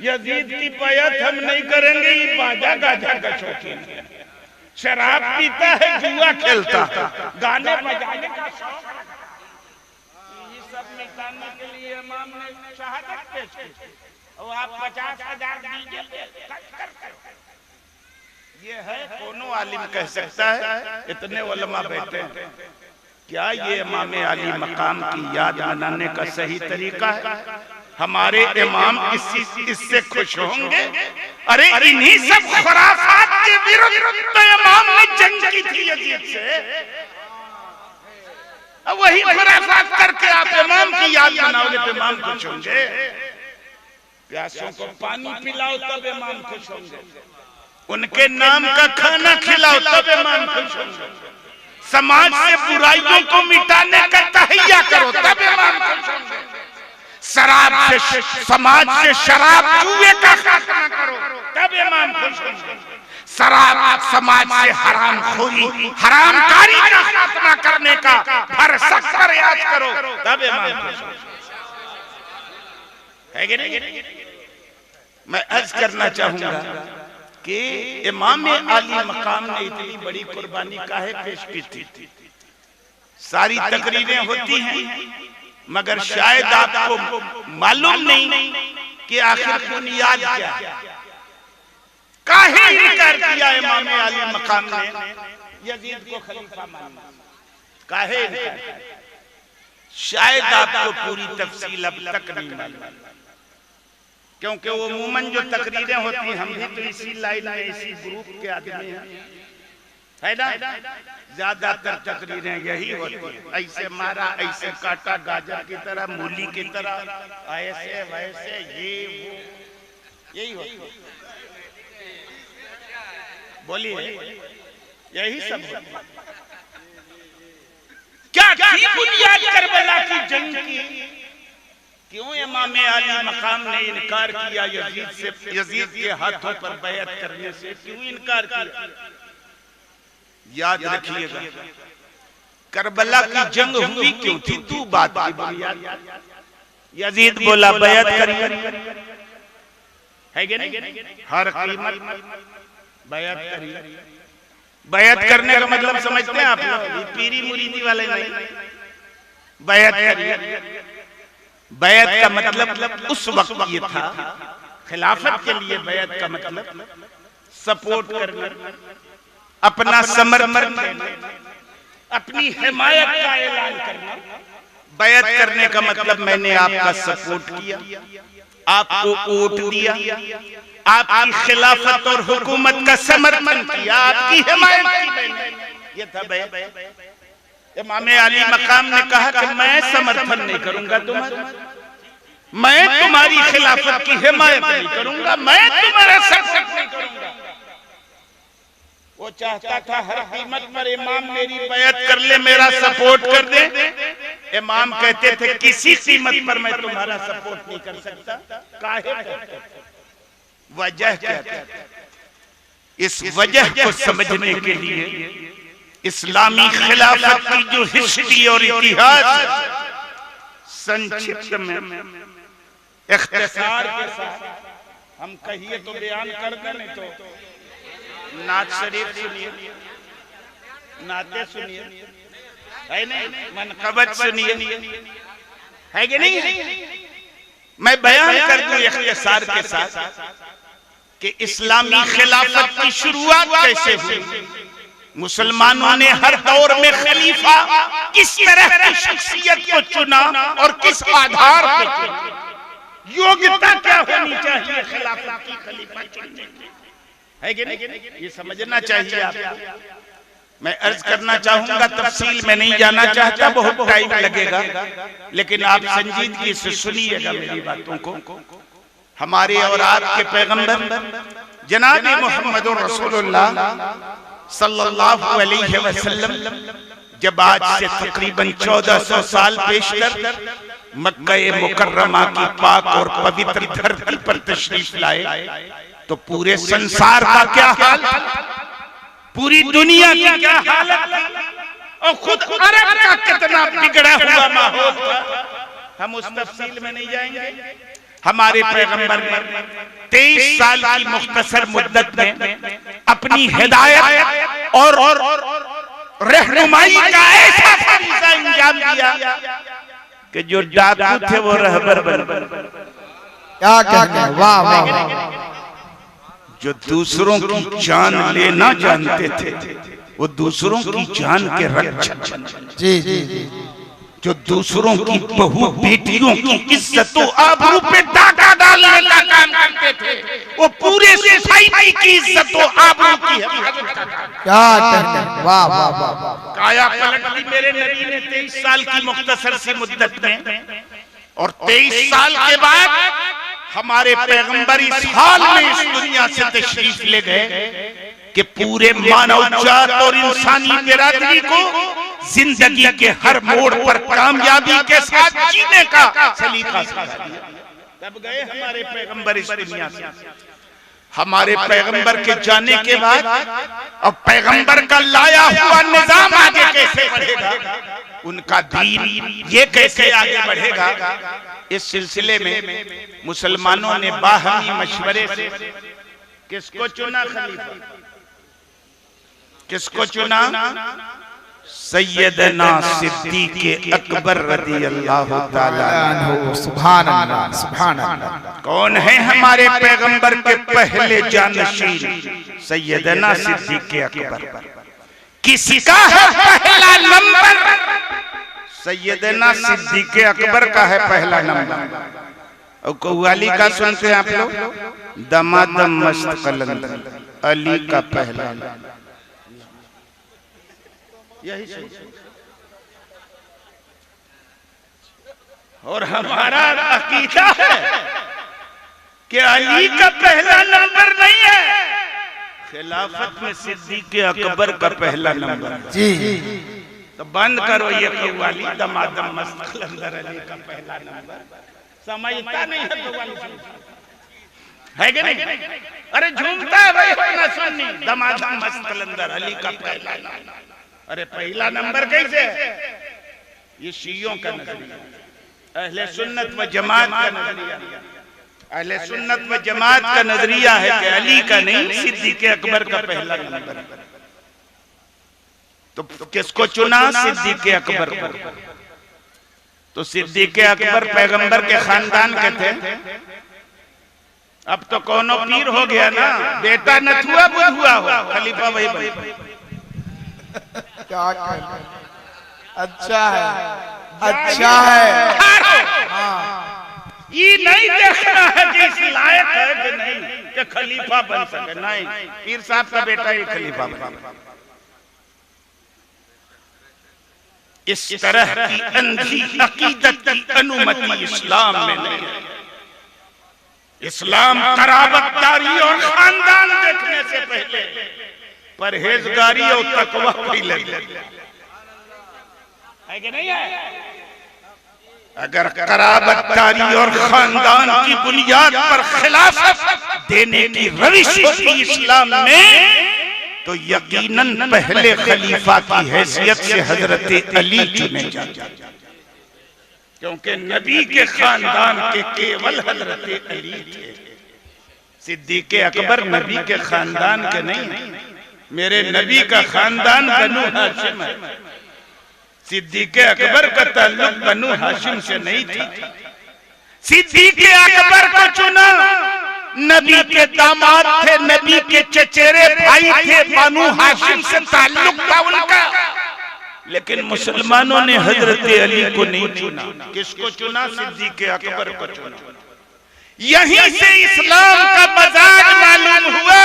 यजीद की बैत हम नहीं करेंगे, ये बाजा गाजा का शौकीन है, शराब पीता है, जुआ खेलता, गाने बजाने का शौक, ये सब मिटाने के लिए इमाम ने शहादत पेश की। और आप 50,000 दीजिए, ये है कोनो आलिम कह सकता है? इतने उलमा बैठे हैं, क्या ये इमाम अली मकाम की याद मनाने का सही तरीका है? हमारे इमाम इससे खुश होंगे? अरे इन्हीं सब खुराफात के विरुद्ध तो इमाम ने जंग की थी यजीद से। अब वही खुराफात करके आप इमाम की याद मनाओगे तो इमाम खुश होंगे? प्यासों को पानी पिलाओ तब इमाम खुश होंगे, उनके नाम का खाना खिलाओ तब इमाम खुश होंगे, समाज से बुराइयों को मिटाने का तहैया करो तब इमाम खुश होंगे, शराब से, समाज से शराब जुए का खात्मा करो तब इमाम खुश होंगे, शराब समाज से हराम खोरी हरामकारी का खात्मा करने का भरसक प्रयास करो तब इमाम खुश होंगे, है कि नहीं? मैं अर्ज करना चाहूंगा कि इमाम अली मकाम ने इतनी बड़ी कुर्बानी काहे पेश की थी? सारी तकरीरें होती हैं, मगर शायद आपको मालूम नहीं कि आखिर बुनियाद क्या है। काहे इनकार किया इमाम अली मकाम ने यजीद को खलीफा माना? काहे इनकार? शायद आपको पूरी तफसील अब तक नहीं मालूम। क्योंकि वो अमूमन जो तकरीरें होती हैं, हम भी तो इसी लाइन में इसी ग्रुप के आदमी हैं, है ना। ज्यादातर तकरीरें यही होती हैं, ऐसे मारा, ऐसे काटा, गाजर की तरह, मूली की तरह, ऐसे वैसे, ये वो, यही होती है। बोलिए, यही सब होती है। क्या थी बुनियाद करबला की जंग की? क्यों इमाम आली मकाम ने इनकार किया यजीद से, यजीद के हाथों पर बैअत करने से? क्यों इनकार किया? याद रखिएगा, करबला की जंग हुई क्यों थी? दो बात की बुनियाद। यजीद बोला बैअत करिए, है कि नहीं? हर कीमत बैअत करिए। बैअत करने का मतलब समझते हैं आप लोग? पीरी मुरीदी वाले नहीं। बैअत करिए, बैअत का मतलब उस वक्त ये था, खिलाफत के लिए बैअत का मतलब सपोर्ट करना, अपना समर्थन देना, अपनी हिमायत का ऐलान करना। बैअत करने का मतलब मैंने आपका सपोर्ट किया, आपको वोट दिया, आपकी खिलाफत और हुकूमत का समर्थन किया, आपकी हिमायत की। ये था बैअत। इमाम आली मकाम ने कहा कि मैं समर्थन नहीं करूंगा तुम्हारा, मैं तुम्हारी खिलाफत की हिमायत नहीं करूंगा, मैं तुम्हारा सपोर्ट नहीं करूंगा। वो चाहता था हर कीमत पर इमाम मेरी बैअत कर ले, मेरा सपोर्ट कर दे। इमाम कहते थे किसी कीमत पर मैं तुम्हारा सपोर्ट नहीं कर सकता। काहे? वजह क्या है? इस वजह को समझने के लिए इस्लामी खिलाफत की जो हिस्ट्री और इतिहास संक्षिप्त में इख्तिसार के साथ हम कहिए तो बयान कर दें, नहीं तो नात शरीफ सुनिए, नाते सुनिए, है नहीं, मनकबत सुनिए, है कि नहीं। मैं बयान कर दूं इख्तिसार के साथ कि इस्लामी खिलाफत की शुरुआत कैसे हुई, मुसलमानों ने हर दौर में खलीफा किस तरह की शख्सियत को चुना और किस आधार पर चुना, योग्यता क्या होनी चाहिए खिलाफत की, खलीफा चुनने की, है कि नहीं? ये समझना चाहिए आपको। मैं अर्ज करना चाहूंगा, तफसील में नहीं जाना चाहता, बहुत टाइम लगेगा, लेकिन आप संजीदगी से सुनिएगा मेरी बातों को। हमारे और आपके पैगंबर जनाब मोहम्मद रसूलुल्लाह सल्लल्लाहु अलैहि वसल्लम जब आज से तकरीबन 1400 साल पेशतर मक्का मुकर्रमा की पाक और पवित्र धरती पर तशरीफ लाए, तो पूरे संसार का क्या हाल, पूरी दुनिया की क्या हालत, और खुद अरब का कितना बिगड़ा हुआ माहौल था। हम उस तफसील में नहीं जाएंगे। हमारे पैगंबर ने 23 साल की मुख्तसर मुद्दत में अपनी हिदायत और रहनुमाई का ऐसा फरीज़ा अंजाम दिया कि जो डाकू थे वो रहबर बन गए। क्या वाह वाह। जो दूसरों की जान लेना जानते थे वो दूसरों की जान के रक्षक बन गए। जी जी जी। जो दूसरों की बहू बेटियों की इज्जत और आबरू पे डाका डालने का काम करते थे, वो पूरे सोसाइटी की इज्जत और आबरू की हिफाजत करते थे। क्या वाह वाह वाह। काया पलट दी मेरे नबी ने 23 साल की मुख्तसर सी मुद्दत में, और 23 साल के बाद हमारे पैगंबर इस हाल में इस दुनिया से तशरीफ ले गए कि पूरे मानव जात और इंसानी बिरादरी को जिंदगी के हर मोड़ पर कामयाबी के साथ जीने का सलीका सिखा दिया। तब गए हमारे पैगंबर इस दुनिया से। हमारे पैगंबर के जाने के बाद अब पैगंबर का लाया हुआ निजाम आगे कैसे बढ़ेगा, उनका दीन ये कैसे आगे बढ़ेगा, इस सिलसिले में मुसलमानों ने बाहमी मशवरे से किसको चुना खलीफा, किसको चुना? सैयदना सिद्दीक़ अकबर रज़ियल्लाहु ताला अन्हु। सुभान अल्लाह सुभान अल्लाह। कौन है हमारे पैगंबर के पहले जानशीन? सैयदना सिद्दीक़ अकबर। किसका है पहला नंबर? सैयदना सिद्दीक़ अकबर का है पहला नंबर। और कव्वाली का सुनते हैं आप लोग, दमादम मस्त कलंदर अली का पहला। यही और हमारा अकीदा है कि अली का पहला नंबर नहीं है, खिलाफत में सिद्दीक़ अकबर का पहला नंबर जी। तो बंद करो ये कव्वाली, दमादम मस्त कलंदर अली का पहला नंबर। समझता नहीं है कव्वाली है कि नहीं? अरे झूमता है भाई अपना सुन्नी, दमादम मस्त कलंदर अली का पहला नंबर। अरे पहला नंबर कैसे? ये शियों का नजरिया, अहले सुन्नत व जमात का नजरिया। अहले सुन्नत व जमात का नजरिया है कि अली का नहीं, सिद्दीक़ अकबर का पहला नंबर। तो किसको चुना? सिद्दीक़ अकबर को। तो सिद्दीक़ अकबर पैगंबर के खानदान के थे। अब तो कौनो पीर हो गया ना, बेटा नथुआ बुध हुआ हो, खलीफा वही बन। क्या अच्छा है, अच्छा है। ये नहीं देखना है कि इस लायक है कि नहीं कि खलीफा बन सके, नहीं, पीर साहब का बेटा ही खलीफा बन। इस तरह की अंधी अकीदत की अनुमति इस्लाम में नहीं है। इस्लाम कराबतदारी और खानदान देखने से पहले परहेजगारी और तकवा पहले है कि नहीं है? अगर कराबतदारी और खानदान की बुनियाद पर खिलाफत देने की रविश थी इस्लाम में, तो यकीनन पहले खलीफा की हैसियत से हजरत अली चुने जाते, क्योंकि नबी के खानदान के केवल हजरत अली थे। सिद्दीक़ अकबर नबी के खानदान के नहीं, मेरे नबी का खानदान बनु हाशिम है। सिद्दीक़ अकबर का ताल्लुक बनु हाशिम से नहीं था। सिद्दीक़ अकबर को चुना, नबी के दामाद थे, नबी के चचेरे भाई थे, बनु हाशिम से ताल्लुक था उनका। लेकिन मुसलमानों ने हजरत अली को नहीं चुना। किसको चुना? सिद्दीक़ अकबर को चुना। यहीं से इस्लाम का मजाक मालूम हुआ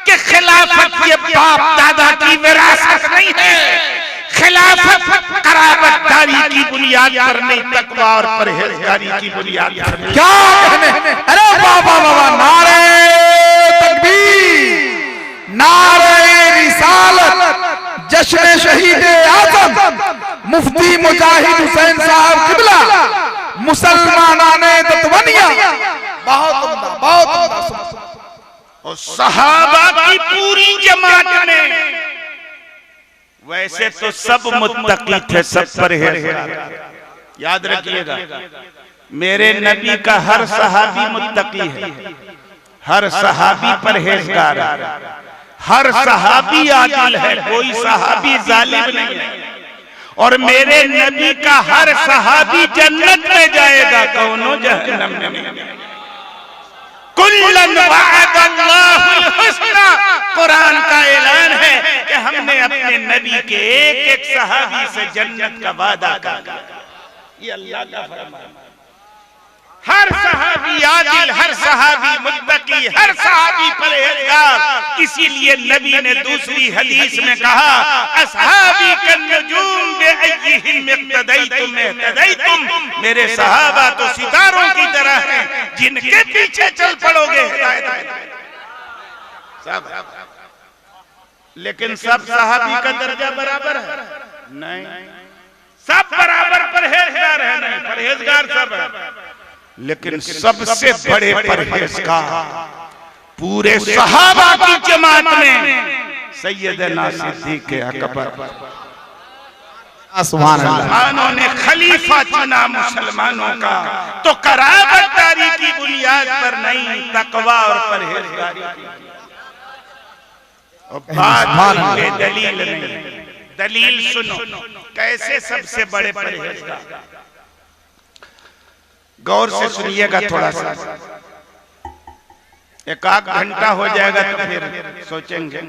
कि खिलाफत ये बाप दादा की विरासत नहीं है, खिलाफत कराबतदारी की बुनियाद पर नहीं, तकवा और परहेजगारी की बुनियाद पर। क्या कहने? अरे बाबा बाबा, नारे तकबीर, नारे रिसालत, जश्न शहीद आजम मुफ्ती मुजाहिद हुसैन साहब किबला, मुसलमानाने दतवनिया। बहुत उम्दा, बहुत उम्दा। और सहाबा की पूरी जमात ने, वैसे तो सब मुत्तकी थे, सब परहेजगार। याद रखिएगा, मेरे नबी का हर सहाबी मुत्तकी है, हर सहाबी परहेजगार है, हर सहाबी आदिल है, कोई सहाबी जालिम नहीं है। और मेरे नबी का हर सहाबी जन्नत में जाएगा, कौनो जहन्नम में नहीं। कुल्लन वअदल्लाहुल हुस्ना, कुरान का ऐलान है कि हमने अपने नबी के एक एक सहाबी से जन्नत का वादा कर लिया। ये अल्लाह का फरमान। हर सहाबी आदिल, हर सहाबी मुत्तकी, हर सहाबी परहेजगार। इसीलिए नबी ने दूसरी हदीस में कहा, असहाबी कन्नुजूम बिअय्यिहिम इक्तदैतुम इहतदैतुम, मेरे सहाबा तो सितारों की तरह हैं, जिनके पीछे चल पड़ोगे हिदायत मिलेगी। सब, लेकिन सब सहाबी का दर्जा बराबर है? नहीं, सब बराबर परहेजगार है नहीं, परहेजगार सब है, लेकिन सबसे बड़े परहेजगार पूरे सहाबा की जमात में सैयदना सिद्दीक़ अकबर। मुसलमानों ने खलीफा चुना मुसलमानों का, तो कराबतदारी की बुनियाद पर नहीं, तकवा और परहेजगारी की। और बात में दलील नहीं, दलील सुनो कैसे सबसे बड़े परहेजगार। गौर से सुनिएगा थोड़ा सा, एक आध घंटा हो जाएगा तो फिर सोचेंगे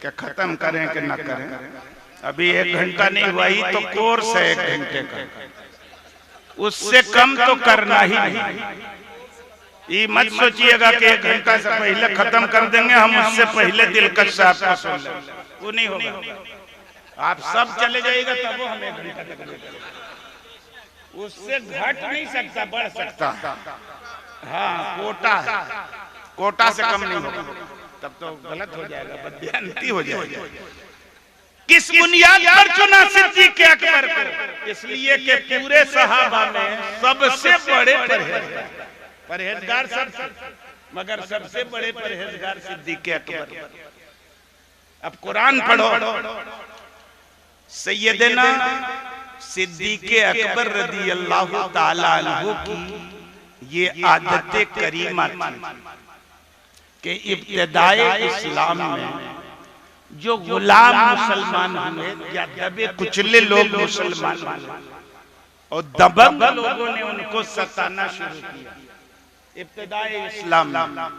कि खत्म करें कि ना करें। अभी 1 घंटा नहीं हुआ ही तो कोर्स है 1 घंटे का। उससे कम तो करना ही नहीं। ये मत सोचिएगा कि 1 घंटा से पहले खत्म कर देंगे हम, उससे पहले दिलकश साहब का सुन लेंगे, वो नहीं होगा। आप सब चले जाइएगा तब वो हम 1 घंटा तक देंगे, उससे घट नहीं सकता, बढ़ सकता। हाँ, कोटा से कम नहीं होगा, तब तो गलत हो जाएगा, बददियानती हो जाएगा। किस बुनियाद पर चुना सिद्दीक़ अकबर को? इसलिए कि पूरे सहाबा में सबसे बड़े परहेजगार सबसे, मगर सबसे बड़े परहेजगार सिद्दीक़ अकबर। अब कुरान पढ़ो, सैयदना सिद्दीक़ अकबर रज़ी अल्लाह ताला अन्हु की ये आदत करीमा थी कि इब्तिदाए इस्लाम में जो गुलाम मुसलमान हुए या दबे कुचले लोग मुसलमान हुए और दबंग लोगों ने उनको सताना शुरू किया इब्तिदाए इस्लाम में,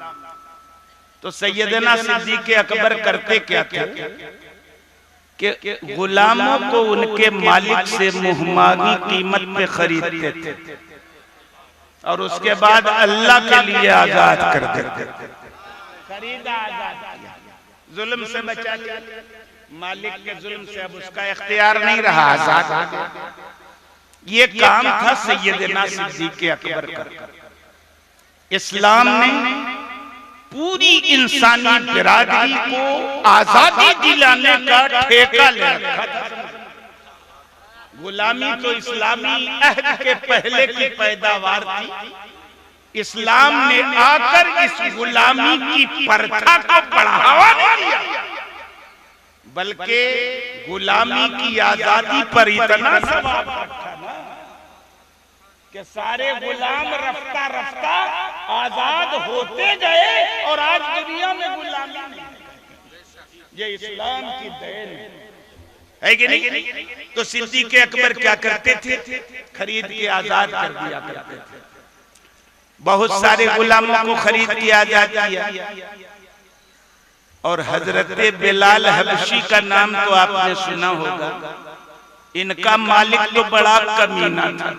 तो सैयदना सिद्दीक़ अकबर करते क्या थे कि गुलामों को उनके मालिक से मुहमागी कीमत पे खरीदते थे और उसके बाद अल्लाह के लिए आजाद कर देते थे। खरीदा, आजाद किया, जुल्म से बचा लिया, मालिक के जुल्म से अब उसका इख्तियार नहीं रहा, आजाद हो गया। ये काम था सैयदना सिद्दीक़ अकबर का। इस्लाम ने पूरी इंसानी बिरादरी को आजादी दिलाने का ठेका ले रखा था। गुलामी तो इस्लामी अहद के पहले की पैदावार थी। इस्लाम ने आकर इस गुलामी की प्रथा को बढ़ावा नहीं दिया, बल्कि गुलामी की आजादी पर इतना सवाब रखा ना कि सारे गुलाम रफ्ता रफ्ता आजाद होते गए और आज दुनिया में गुलामी नहीं। ये इस्लाम की देन है कि नहीं? तो सिद्दीक़ अकबर क्या करते थे? खरीद के आजाद कर दिया करते थे। बहुत सारे गुलामों को खरीद के आजाद किया। और हजरत बिलाल हबशी का नाम तो आपने सुना होगा। इनका मालिक तो बड़ा कमीना था,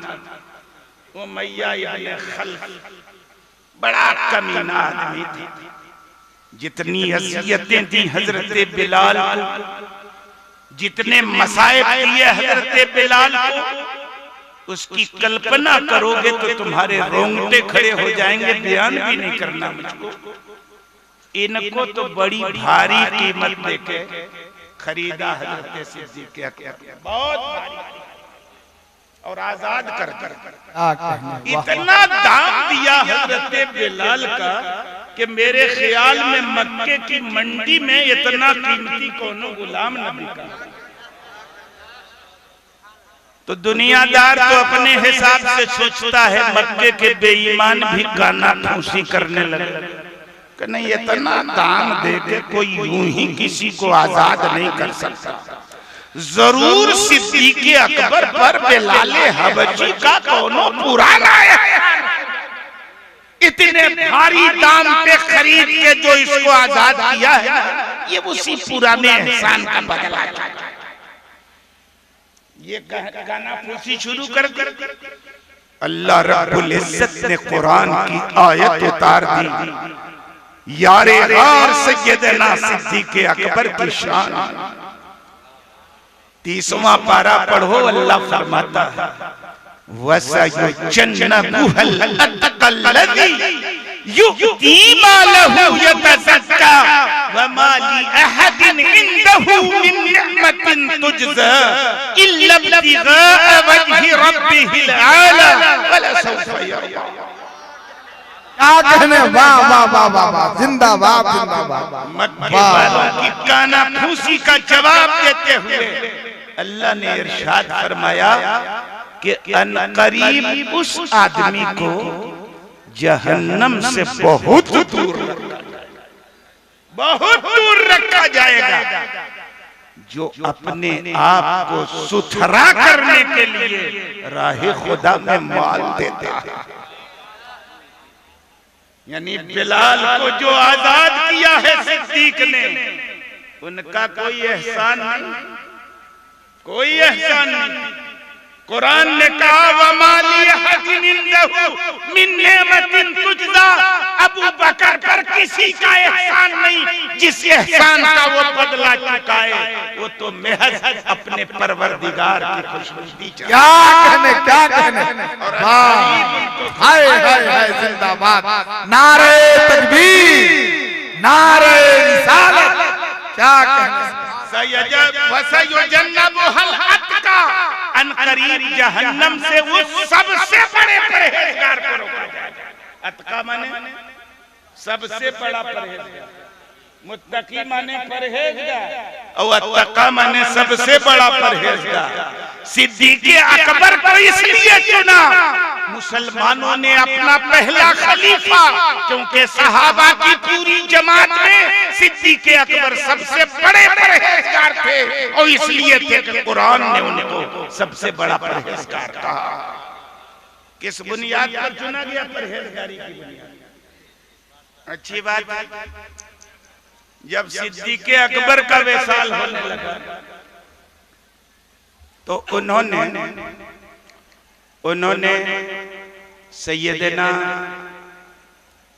वो मैया इब्न खल्फ, बड़ा कमीना आदमी थी। जितनी अज़ियतें दी हजरत बिलाल को, जितने मसाइब दिए हजरत बिलाल को, उसकी कल्पना करोगे तो तुम्हारे रोंगटे खड़े हो जाएंगे, बयान भी नहीं करना मुझको। इनको तो बड़ी भारी कीमत देके खरीदा हजरत सिद्दीक़ अकबर, बहुत भारी, और आजाद कर इतना दाम दिया हजरत बिलाल का कि मेरे ख्याल में मक्के की मंडी में इतना कीमती कोनो गुलाम न बिका। तो दुनियादार तो अपने हिसाब से सोचता है, मक्के के बेईमान भी गाना फूसी करने लगे कि नहीं, इतना दाम देके कोई यूं ही किसी को आजाद नहीं कर सकता। जरूर सिद्दीक़ अकबर पर बिलाल हबशी का कोनो पुराना एहसान, इतने भारी दाम पे खरीद के जो इसको आजाद किया है, ये उसी पुराने एहसान का बदला है। ये गाना फूसी शुरू कर दी। अल्लाह रब्बुल इज्जत ने कुरान की आयत उतार दी, यारे गार सैयदना सिद्दीक़ अकबर की शान। 30वां पारा पढ़ो, अल्लाह फरमाता है वसयुजन्नबुहुल अतक़ल्लज़ी यु'ती मालहु यतज़क्का वमा लिअहदिन इंदहु मिन निअमतिन तुजज़ा इल्ला इब्तिग़ाअ वजहि रब्बिहिल आला वलसौफ़ यर्ज़ा। क्या कहने, वाह वाह वाह वाह वाह, जिंदाबाद जिंदाबाद। मक्के वालों की काना फूसी का जवाब देते हुए अल्लाह ने इरशाद फरमाया कि अनकरीब उस आदमी को जहन्नम से बहुत दूर रखा जाएगा जो अपने आप को सुथरा करने के लिए राहे खुदा में माल देता है। यानी बिलाल को जो आजाद किया है सिद्दीक़ ने, उनका कोई एहसान नहीं, कोई एहसान नहीं। कुरान ने कहा वमाली हदिन इंदहु मिन नेमतिन तुजज़ा, अबू बकर पर किसी का एहसान नहीं जिस एहसान का वो बदला चुकाए, वो तो महज अपने परवरदिगार की खुशनुदी चाहे। क्या कहने हाय हाय हाय जिंदाबाद, नारे तकबीर, नारे रिसालत, क्या कहने। वसयुजन्नबुहल अत्का, अनकरीब जहन्नम से उस सबसे बड़े परहेजगार को रोका जाएगा। अत्का माने सबसे बड़ा परहेजगार, मुत्तकी माने परहेजगार और अत्तका माने सबसे बड़ा परहेजगार। सिद्दीक़ अकबर को इसलिए चुना, मुसलमानों ने अपना पहला खलीफा, क्योंकि सहाबा की पूरी जमात में सिद्दीक़ अकबर सबसे बड़े परहेजगार थे और इसलिए थे कि कुरान ने उनको सबसे बड़ा परहेजगार कहा। किस बुनियाद पर चुना गया? परहेजगारी की बुनियाद। अच्छी बात है, जब सिद्दीक़ अकबर का विसाल होने लगा तो उन्होंने सैयदना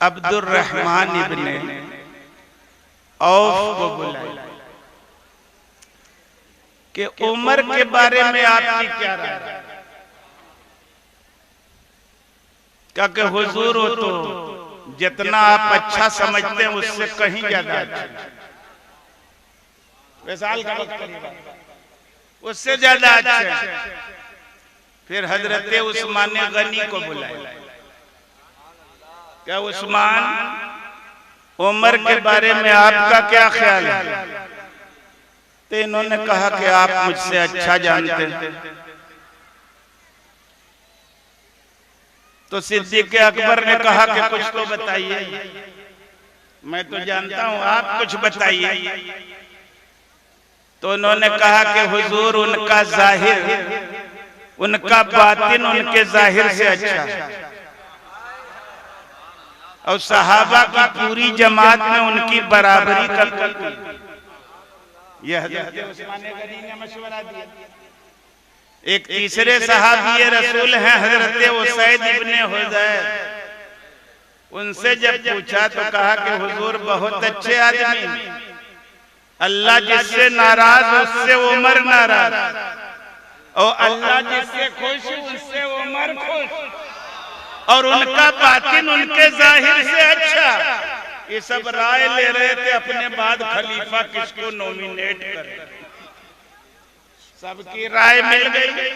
अब्दुर्रहमान इब्ने औफ को बुलाया कि उमर के बारे में आपकी क्या राय है? क्योंकि हुजूर हो तो जितना आप अच्छा समझते हैं उससे कहीं ज्यादा अच्छा, विसाल का वक्त करीब, उससे ज्यादा अच्छा। फिर हजरत उस्मान गनी को बुलाया, क्या उस्मान, उमर के बारे में आपका क्या ख्याल है? तो इन्होंने कहा कि आप मुझसे अच्छा जानते हैं। तो सिद्दीक़ अकबर ने कहा कि कुछ तो बताइए, मैं तो जानता हूं, आप कुछ बताइए। तो उन्होंने कहा कि हुजूर, उनका जाहिर, उनका बातिन उनके जाहिर से अच्छा, और सहाबा की पूरी जमात में उनकी बराबरी का। यह हज़रत उस्मान गनी ने मशवरा दिया। एक तीसरे सहाबी रसूल हैं हजरत उसैद इब्ने हुज़ैर, उनसे जब पूछा तो कहा कि हुजूर बहुत अच्छे आदमी, अल्लाह जिससे नाराज उससे उमर नाराज, और अल्लाह जिससे खुश उससे उमर खुश, और उनका बातिन उनके जाहिर से अच्छा। ये सब राय ले रहे थे अपने बाद खलीफा किसको नॉमिनेट करें। सबकी राय मिल गई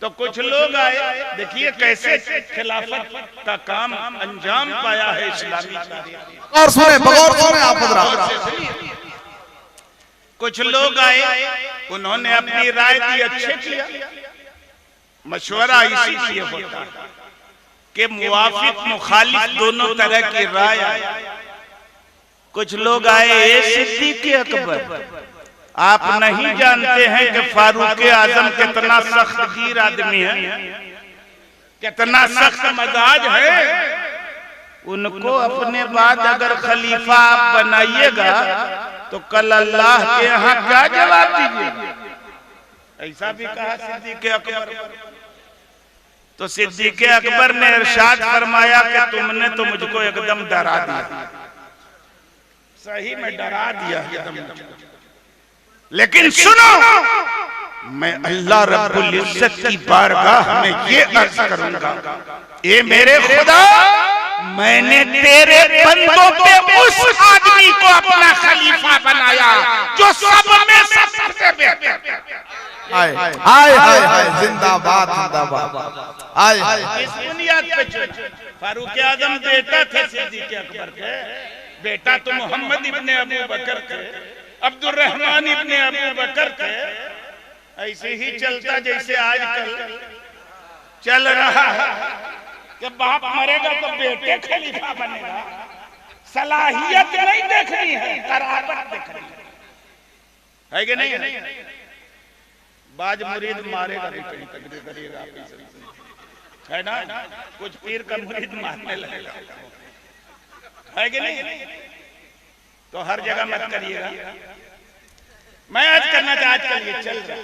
तो कुछ लोग आए। देखिए कैसे खिलाफत का काम अंजाम पाया है इस्लामी। और सुने, बगौर सुने आप हज़रात। कुछ लोग आए, उन्होंने अपनी राय दी, अच्छे किया। मशवरा इसीलिए होता है कि मुवाफिक मुखालिफ दोनों तरह की राय आए। कुछ लोग आए, सिद्दीक़ अकबर, आप नहीं जानते हैं कि फारूक आजम कितना सख्त गिर आदमी है, कितना सख्त मजाज है। उनको अपने बाद अगर खलीफा आप बनाइएगा तो कल अल्लाह के यहाँ क्या जवाब दीजिए? ऐसा भी कहा सिद्दीक़ अकबर। तो सिद्दीक़ अकबर ने इरशाद फरमाया कि तुमने तो मुझको एकदम डरा दिया, सही में डरा दिया एकदम। लेकिन सुनो, मैं अल्लाह रब्बुल इज्जत की बारगाह में ये अर्ज करूंगा, ए मेरे खुदा, मैंने तेरे बंदों पे उस आदमी को अपना खलीफा बनाया जो सब में सबसे बेहतर। हाय हाय हाय, जिंदाबाद जिंदाबाद। हाय, इस बुनियाद पे फारूक आजम बेटा थे सिद्दीक़ अकबर के, बेटा तो मोहम्मद इब्ने अबू बकर थे, अब्दुर्रहमान इब्ने अबू बकर थे। ऐसे ही चलता जैसे आजकल चल रहा है कि बाप मरेगा तो बेटे खलीफा बनेगा। सलाहियत नहीं देखनी है, कराबत देखनी है कि नहीं? बाज मुरीद मारेगा भी कहीं तकरीर करिएगा है ना, कुछ पीर का मुरीद मारने लगेगा, है कि नहीं? तो हर जगह मत करिएगा। मैं आज करना चाहता, आज कल ये चल रहा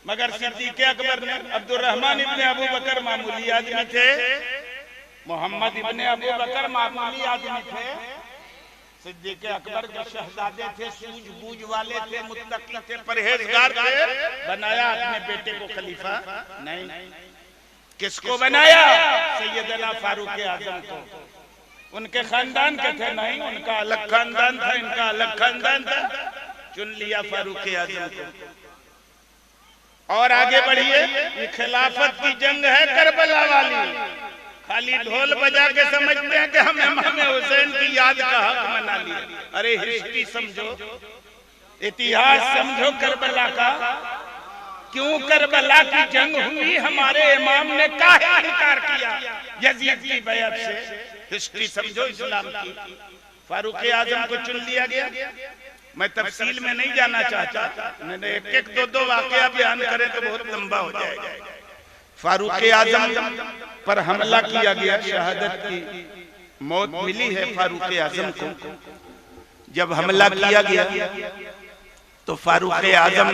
मगर सिद्दीक़ अकबर ने, अब्दुर्रहमान इब्ने अबू बकर मामूली आदमी थे, मोहम्मद इब्ने अबू बकर मामूली आदमी थे, सिद्दीक़ अकबर के शहजादे थे, सूझबूझ वाले थे, मुत्तकी थे, परहेजगार थे, बनाया अपने बेटे को खलीफा नहीं। किसको बनाया? सैयदना फारूक आजम को। उनके खानदान के थे नहीं, उनका अलग खानदान था, इनका अलग खानदान था, चुन लिया फारूक आजम को। और आगे बढ़िए, ये खिलाफत की जंग है करबला वाली। खाली ढोल बजा के समझते हैं कि हम इमाम हुसैन की याद का हक मना लिया। अरे हिस्ट्री समझो, इतिहास समझो करबला का। क्यों करबला की जंग हुई? हमारे इमाम ने काहे इनकार किया यजीद की बैअत से? हिस्ट्री समझो इस्लाम की। फारूक आजम को चुन लिया गया। मैं तफसील में नहीं जाना चाहता, मैंने एक दो वाकया बयान करें तो बहुत लंबा हो जाएगा। फारूक आजम पर हमला किया गया, शहादत की मौत मिली है फारूक आजम को। जब हमला किया गया तो फारूक आजम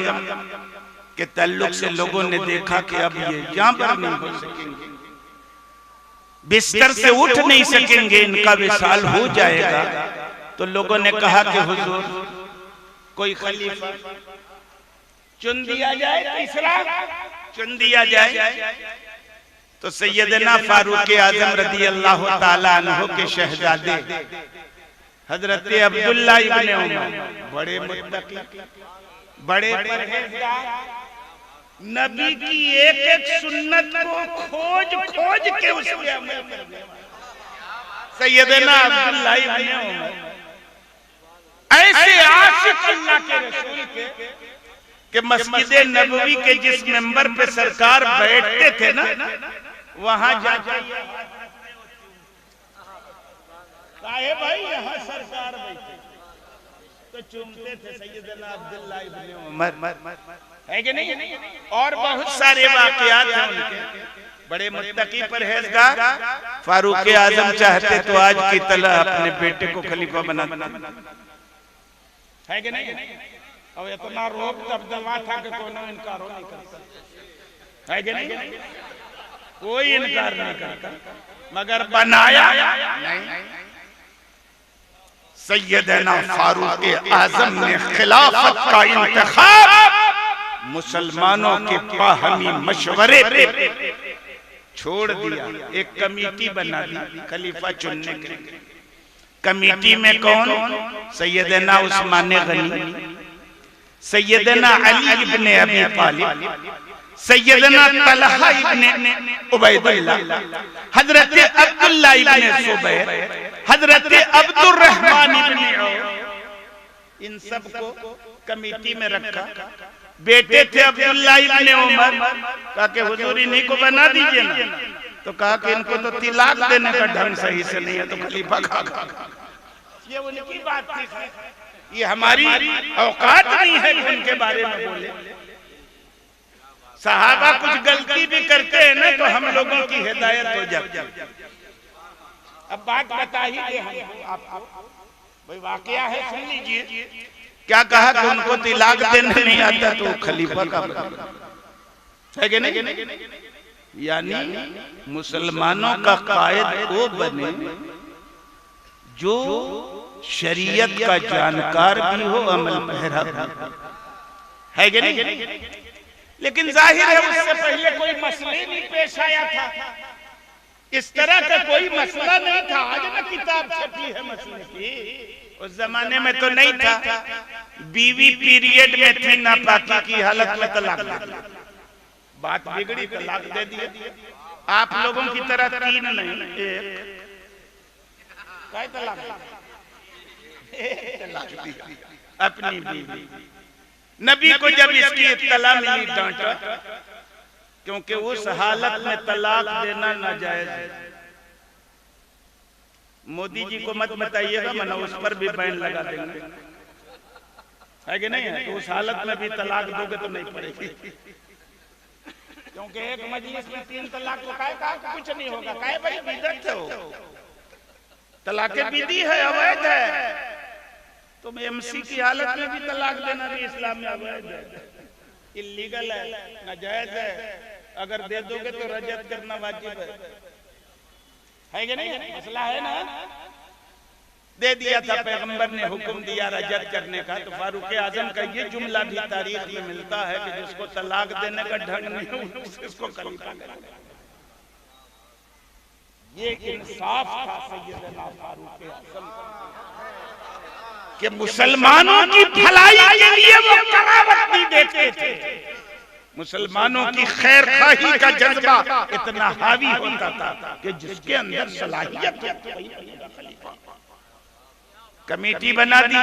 के ताल्लुक से लोगों ने देखा कि अब ये जांबर नहीं हो सकेंगे, बिस्तर से उठ नहीं सकेंगे, इनका विशाल हो जाएगा। तो लोगों ने कहा कि हुजूर कोई खलीफा चुन दिया जाए, तीसरा चुन दिया जाए। तो सैयदना फारूक आजम रदी अल्लाह ताला अन्हु के शहजादे हजरत अब्दुल्ला इब्ने उमर, बड़े मुत्तकी, बड़े परहेजगार, नबी की एक एक सुन्नत को खोज खोज के उसके अमल करने वाले सैयदना अब्दुल्ला इब्ने उमर ऐसे आशिक अल्लाह के रसूल के कि मस्जिद नबवी के जिस मेंबर पे सरकार बैठते थे ना, वहां जाके काहे भाई यहाँ सरकार बैठे तो चूमते थे सैयदना अब्दुल्ला इब्ने उमर, है कि नहीं? और बहुत सारे वाकयात हैं उनके। बड़े मुत्तकी परहेजगार। फारूक आजम चाहते तो आज की तरह अपने बेटे को खलीफा बना, है कि नहीं? और इतना रोक दबदबा था कि कोई इनकार नहीं करता, है कि नहीं? कोई इनकार नहीं करता, मगर बनाया नहीं। सैयदना फारूक आजम ने खिलाफत का इंतखाब मुसलमानों के बाहमी मशवरे पे छोड़ दिया। एक कमेटी बना दी खलीफा चुनने के लिए। कमेटी में कौन? सैयदना उस्मान गनी, सैयदना अली इब्ने अबी तालिब, सैयदना तलहा इब्ने उबैदुल्लाह, हजरत अब्दुल्ला इब्ने जुबैर, हजरत अब्दुर्रहमान इब्ने औफ, इन सबको कमेटी में रखा। बेटे थे अब्दुल्ला इब्ने उमर, कहा कि हुजूर इन्हीं को बना दीजिए ना। तो कहा कि इनको तो तिलाक देने का ढंग सही से नहीं है, तो खलीफा खा। ये उनकी बात थी, ये हमारी औकात नहीं है कि उनके बारे में बोले। सहाबा कुछ गलती भी करते हैं ना, तो हम लोगों की हिदायत हो जाती है। अब बात बता ही दे आपको, भाई वाकया है, सुन लीजिए। क्या कहा कि उनको तिलाक देने नहीं आता तो खलीफा का है कि नहीं? यानी मुसलमानों का कायद वो बने जो शरीयत का जानकार भी हो, अमल पहरा भी, है कि नहीं? लेकिन जाहिर है उससे पहले कोई मसला नहीं पेश आया था। इस तरह का कोई मसला नहीं था। आज ना किताब छपी है मसले की, उस जमाने में तो नहीं था। बीवी पीरियड में थी, नापाकी की हालत में तलाक दे दिया। बात बिगड़ी, तलाक दे दिया। आप लोगों की तरह 3 नहीं, 1 तलाक दिया अपनी बीवी। नबी को जब इसकी इत्तला मिली डांटा, क्योंकि उस हालत में तलाक देना नाजायज है। मोदी जी को मत बताइएगा, मना उस पर भी बैन लगा देंगे, है कि नहीं है? तो उस हालत में भी तलाक दोगे तो नहीं पड़ेगी, क्योंकि एक मजलिस में 3 तलाक तो कहा कुछ नहीं होगा। काहे भाई बिदअत हो, तलाक विधि है, अवैध है। तो एमसी की हालत में भी तलाक देना भी इस्लाम में अवैध है। इल्लीगल है, नाजायज है। अगर दे दोगे तो रजत करना वाजिब है कि नहीं? मसला है ना। दे दिया था, पैगंबर ने हुक्म दिया रजत करने का। तो फारूक आजम का ये जुमला भी तारीख में मिलता है कि जिसको तलाक देने का ढंग नहीं हो उसको खलीफा करेगा। ये इंसाफ था सैयदना फारूक आजम कि मुसलमानों की भलाई के लिए वो करावत नहीं देखते थे। मुसलमानों की खैर खाही का जज्बा इतना हावी होता था कि जिसके अंदर सलाहियत है खलीफा। कमेटी बना दी,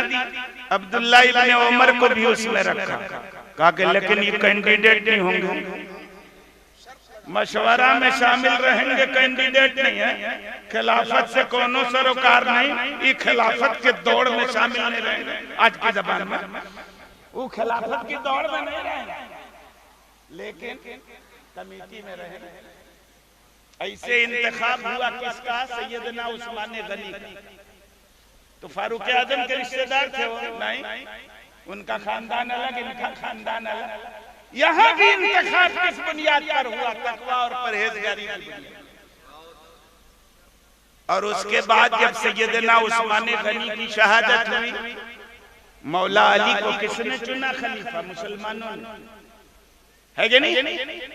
अब्दुल्ला इब्ने उमर को भी उसमें रखा। कहा कि लेकिन ये कैंडिडेट नहीं होंगे, मशवरा में शामिल रहेंगे, कैंडिडेट नहीं है। खिलाफत से कोनो सरोकार नहीं, ये खिलाफत के दौड़ में शामिल नहीं रहेंगे। आज की जबान में वो खिलाफत की दौड़ में नहीं रहेंगे, लेकिन कमेटी में रहेंगे। ऐसे इंतखाब हुआ किसका? सैयदना उस्मान गनी का। तो फारूक आजम के रिश्तेदार थे वो? नहीं, उनका खानदान अलग, इनका खानदान अलग। यहाँ भी इंतखाब किस बुनियाद पर हुआ? तकवा और परहेजगारी की बुनियाद। और उसके बाद जब सैयदना उस्मान गनी की शहादत हुई, मौला अली को किसने चुना खलीफा? मुसलमानों ने, है कि नहीं?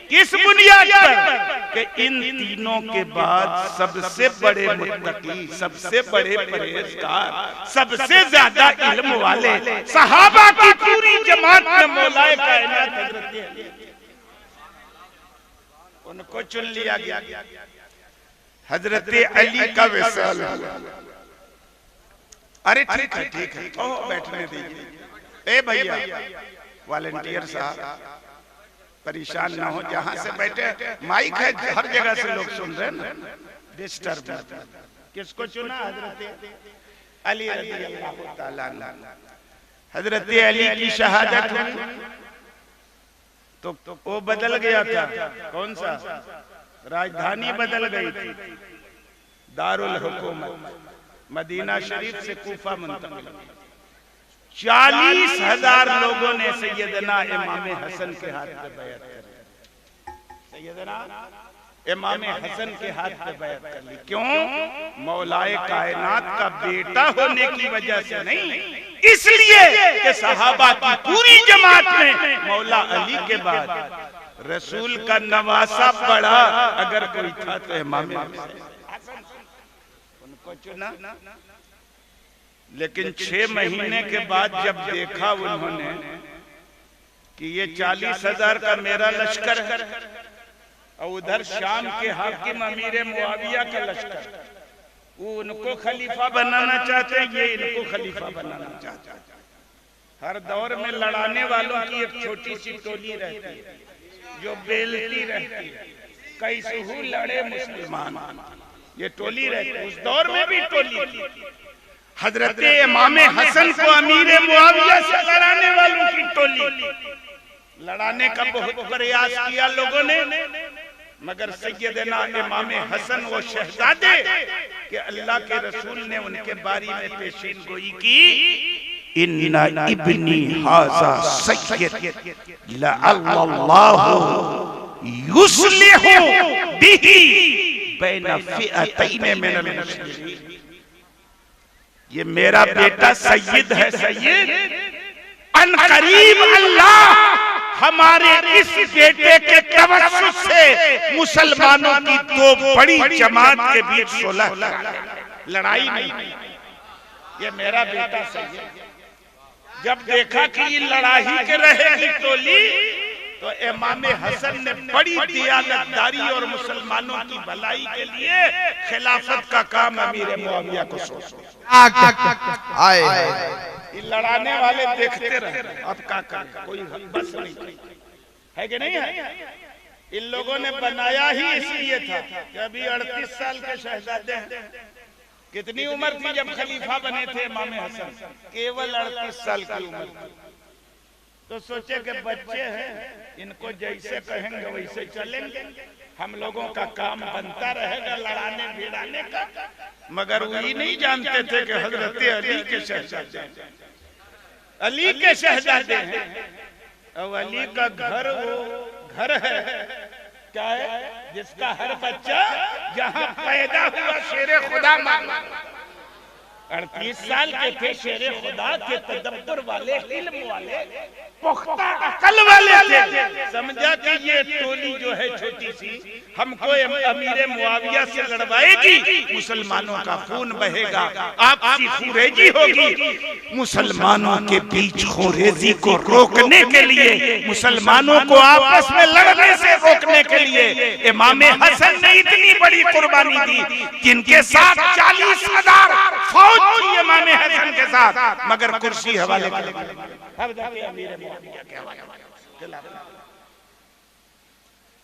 किस बुनियाद पर? कि इन तीनों के बाद सबसे बड़े मुत्तकी, सबसे बड़े परहेजगार, सबसे ज्यादा इल्म वाले सहाबा की पूरी जमात में मौलाए कायनात हजरत अली, उनको चुन लिया गया। हजरत अली का विसाल। अरे ठीक है, ठीक है, ओ बैठने दीजिए। ए भैया वॉलंटियर साहब, परेशान ना हो, जहां से बैठे माइक है, हर जगह से लोग सुन रहे हैं ना, डिस्टर्ब मत। किसको चुना? हजरत अली रज़ियल्लाहु ताला अन्हु। हजरत अली की शहादत हुई तो वो बदल गया था। कौन सा? राजधानी बदल गई थी, दारुल हुकूमत मदीना शरीफ से कूफा मुंतकिल। 40,000 लोगों ने सैयदना इमाम हसन के हाथ पे बैत कर ली। सैयदना इमाम हसन के हाथ पे बैत कर ली। क्यों? मौलाए कायनात का बेटा होने की वजह से नहीं, इसलिए कि सहाबा की पूरी जमात में मौला अली के बाद रसूल का नवासा बड़ा अगर कोई था तो इमाम हसन, उनको चुना। लेकिन 6 महीने के बाद जब देखा उन्होंने कि ये 40,000 का मेरा लश्कर है और उधर शाम के हाकिम अमीर मुआविया का लश्कर, वो उनको खलीफा बनाना चाहते हैं, ये इनको खलीफा बनाना चाहते हैं। हर दौर में लड़ाने वालों की एक छोटी सी टोली रहती है जो बेलती रहती है, कैसे लड़े मुसलमान, ये टोली रहती है। उस दौर में भी टोली थी। हजरत इमाम हसन को अमीर मुआविया से लड़ाने वालों की टोली, लड़ाने का बहुत प्रयास किया लोगों ने, मगर सैयदना इमाम हसन वो शहजादे कि अल्लाह के रसूल ने उनके बारी में पेशीन गोई की, इन्ना इब्नी हाज़ा सय्यद लअल्लाहु युस्लिहु बिही बैन फ़िअतैन मिनल मुस्लिमीन। ये मेरा बेटा सैयद है, सैयद। अनकरीब अल्लाह हमारे इस बेटे के तवस्सुत से मुसलमानों की 2 बड़ी जमात के बीच सुलह लड़ाई नहीं। ये मेरा बेटा सैयद। जब देखा कि ये लड़ाई के रहेगी टोली, तो इमाम हसन ने बड़ी दियानतदारी और मुसलमानों की भलाई के लिए खिलाफत का काम अमीर मुआविया को सौंप दिया। लड़ाने वाले देखते रहे, अब क्या करें, कोई बस नहीं है कि नहीं है। इन लोगों ने बनाया ही इसलिए था कि अभी 38 साल के शहजादे हैं। कितनी उम्र थी जब खलीफा बने थे इमाम हसन? केवल 38 साल की उम्र थी। तो सोचे कि बच्चे हैं, इनको जैसे कहेंगे वैसे चलेंगे, हम लोगों का काम बनता रहेगा लड़ाने भिड़ाने का। मगर वो ये नहीं जानते थे कि हजरत अली के शहजादे, अली के शहजादे हैं। और अली का घर वो घर है क्या है जिसका हर बच्चा जहां पैदा हुआ शेरे खुदा माना। 38 साल के थे शेरे खुदा के तदब्बर वाले, इल्म वाले, पुख्ता अकल वाले थे। समझा कि ये टोली जो है छोटी सी हमको अमीर मुआविया से लड़वाएगी, मुसलमानों का खून बहेगा, आपसी खुरेजी होगी। मुसलमानों के बीच खुरेजी को रोकने के लिए, मुसलमानों को आपस में लड़ने से रोकने के लिए इमाम हसन ने इतनी बड़ी कुर्बानी दी, जिनके साथ 40,000 फौज थी इमाम हसन के साथ, मगर कुर्सी हवाले कर दी।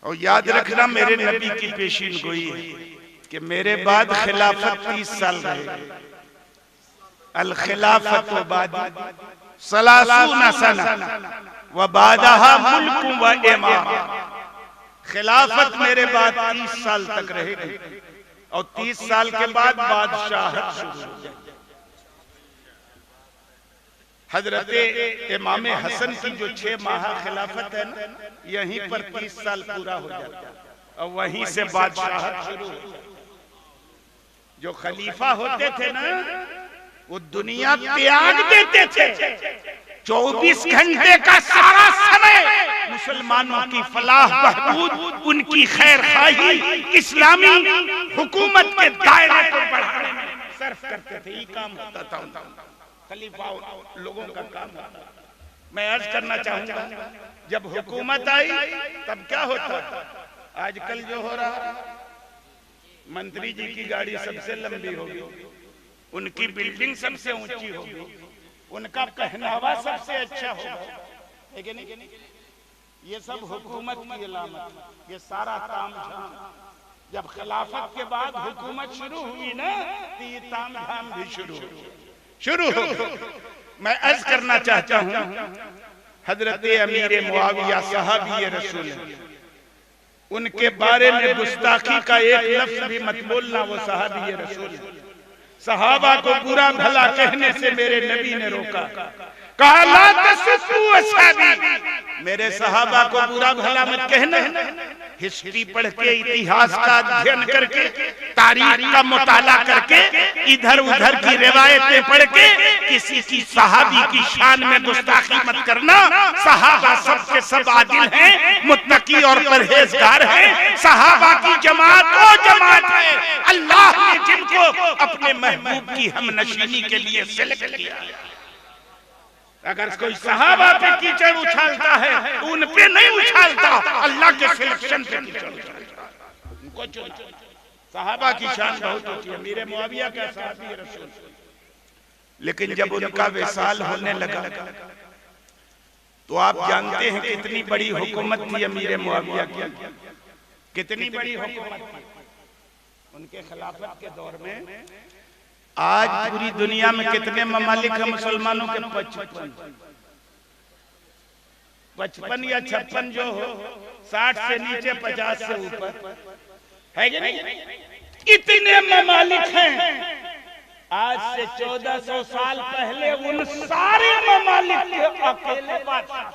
और याद रखना मेरे नबी की पेशीन गोई है कि मेरे बाद खिलाफत 30 साल रहे। अल खिलाफत व बादी सलासूना सना व बादहा मुल्क व इमाम। खिलाफत मेरे बाद 30 साल तक रहेगी और 30 साल के बाद बादशाहत शुरू हो जाएगी। हजरत इमाम हसन की जो 6 माह खिलाफत है ना, यहीं पर 30 साल पूरा हो जाता है और वहीं से बादशाहत शुरू हो जाती। जो खलीफा होते थे ना, वो दुनिया त्याग देते थे। 24 घंटे का सारा समय मुसलमानों की फलाह बहबूद, उनकी खैर खाही, इस्लामी हुकूमत के दायरे को बढ़ाने में सर्फ करते थे। ये काम होता था खलीफा लोगों का काम होता। मैं अर्ज करना चाहूंगा, जब हुकूमत आई तब क्या होता। आजकल जो हो रहा, मंत्री जी की गाड़ी सबसे लंबी होगी, उनकी बिल्डिंग सबसे ऊंची होगी, उनका पहनावा सबसे अच्छा होगा, है कि नहीं? ये सब हुकूमत की अलामत, ये सारा तामझाम। जब खिलाफत के बाद हुकूमत शुरू हुई ना, तो ये तामझाम भी शुरू हो। मैं अर्ज करना चाहता हूं, हजरत अमीर मुआविया सहाबी रसूल, उनके बारे में गुस्ताखी का एक लफ्ज भी मत बोलना। वो सहाबी रसूल, सहाबा को बुरा भला कहने से मेरे नबी ने रोका। कहा ला तसुब्बू असहाबी, मेरे सहाबा को बुरा भला मत कहना। हिस्ट्री पढ़ के, इतिहास का अध्ययन करके, तारीख का मुताला करके, इधर उधर की रिवायतें पढ़ के किसी की सहाबी की शान में गुस्ताखी मत करना। सहाबा सब के सब आदिल हैं, मुत्तकी और परहेजगार हैं। सहाबा की जमात वो जमात है अल्लाह ने जिनको अपने महबूब की हमनशीनी के लिए सेलेक्ट किया। अगर कोई सहाबा पे कीचड़ उछालता है तो उन पे नहीं उछालता, अल्लाह के सिलेक्शन पे कीचड़ उछालता, उनको चुना। सहाबा की शान बहुत होती है। अमीर मुआविया का सहाबी रसूल, लेकिन जब उनका विसाल होने लगा तो आप जानते हैं कितनी बड़ी हुकूमत थी अमीर मुआविया की, कितनी बड़ी हुकूमत थी उनके खिलाफत के दौर में। आज पूरी दुनिया में कितने ममालिक हैं मुसलमानों के? 55 या 56 जो हो, 60 से नीचे 50 से ऊपर है कि नहीं? इतने ममालिक हैं। आज से 1400 साल पहले उन सारे ममालिक के अकेले बादशाह,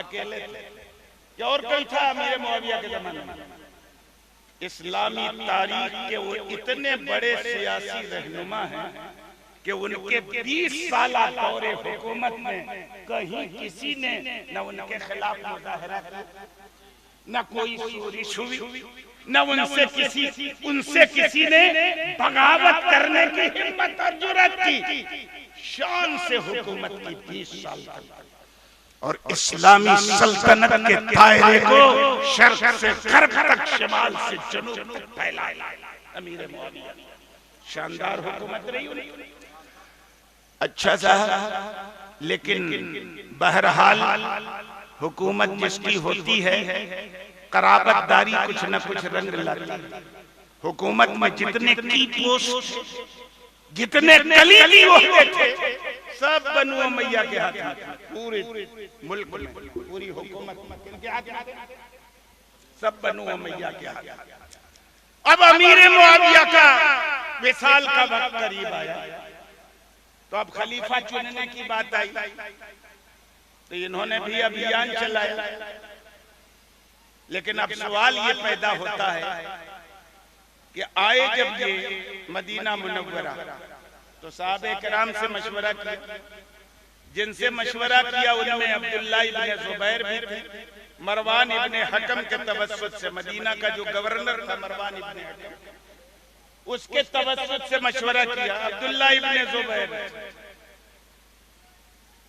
अकेले थे। और कोई था अमीर मुआविया के जमाने में? इस्लामी तारीख के वो इतने बड़े सियासी रहनुमा हैं कि उनके 20 साल दौरे हुकूमत में कहीं किसी ने न उनके खिलाफ मुजाहरा किया, न कोई शोरिश हुई, न उनसे किसी ने बगावत करने की हिम्मत और जुर्रत की। शान से हुकूमत की 20 साल तक, और इस्लामी सल्तनत के दायरे को शर्क से गर्ब तक, शिमाल से जनूब तक फैलाया अमीर मुआविया। शानदार हुकूमत रही उनकी। अच्छा साहब, लेकिन बहरहाल हुकूमत जिसकी होती है, कराबतदारी कुछ न कुछ रंग लाती है। हुकूमत में जितने की पोस्ट, जितने कलीदी होते थे, सब बनु उमैया के हाथ में। पूरे मुल्क में पूरी हुकूमत किनके हाथ में? सब बनु उमैया के हाथ में। अब अमीर मुआविया का विसाल का वक्त करीब आया तो अब खलीफा चुनने की बात आई। तो इन्होंने भी अभियान चलाया। लेकिन अब सवाल ये पैदा होता है कि आए जब ये मदीना मुनव्वरा तो साहबे किराम से मशवरा किया। जिनसे मशवरा किया उनमें अब्दुल्ला इब्ने जुबैर भी थे, मरवान इब्ने हकम के तवस्सुत से, मदीना का जो गवर्नर था मरवान इब्ने हकम, उसके तवस्सुत से मशवरा किया अब्दुल्ला इब्ने जुबैर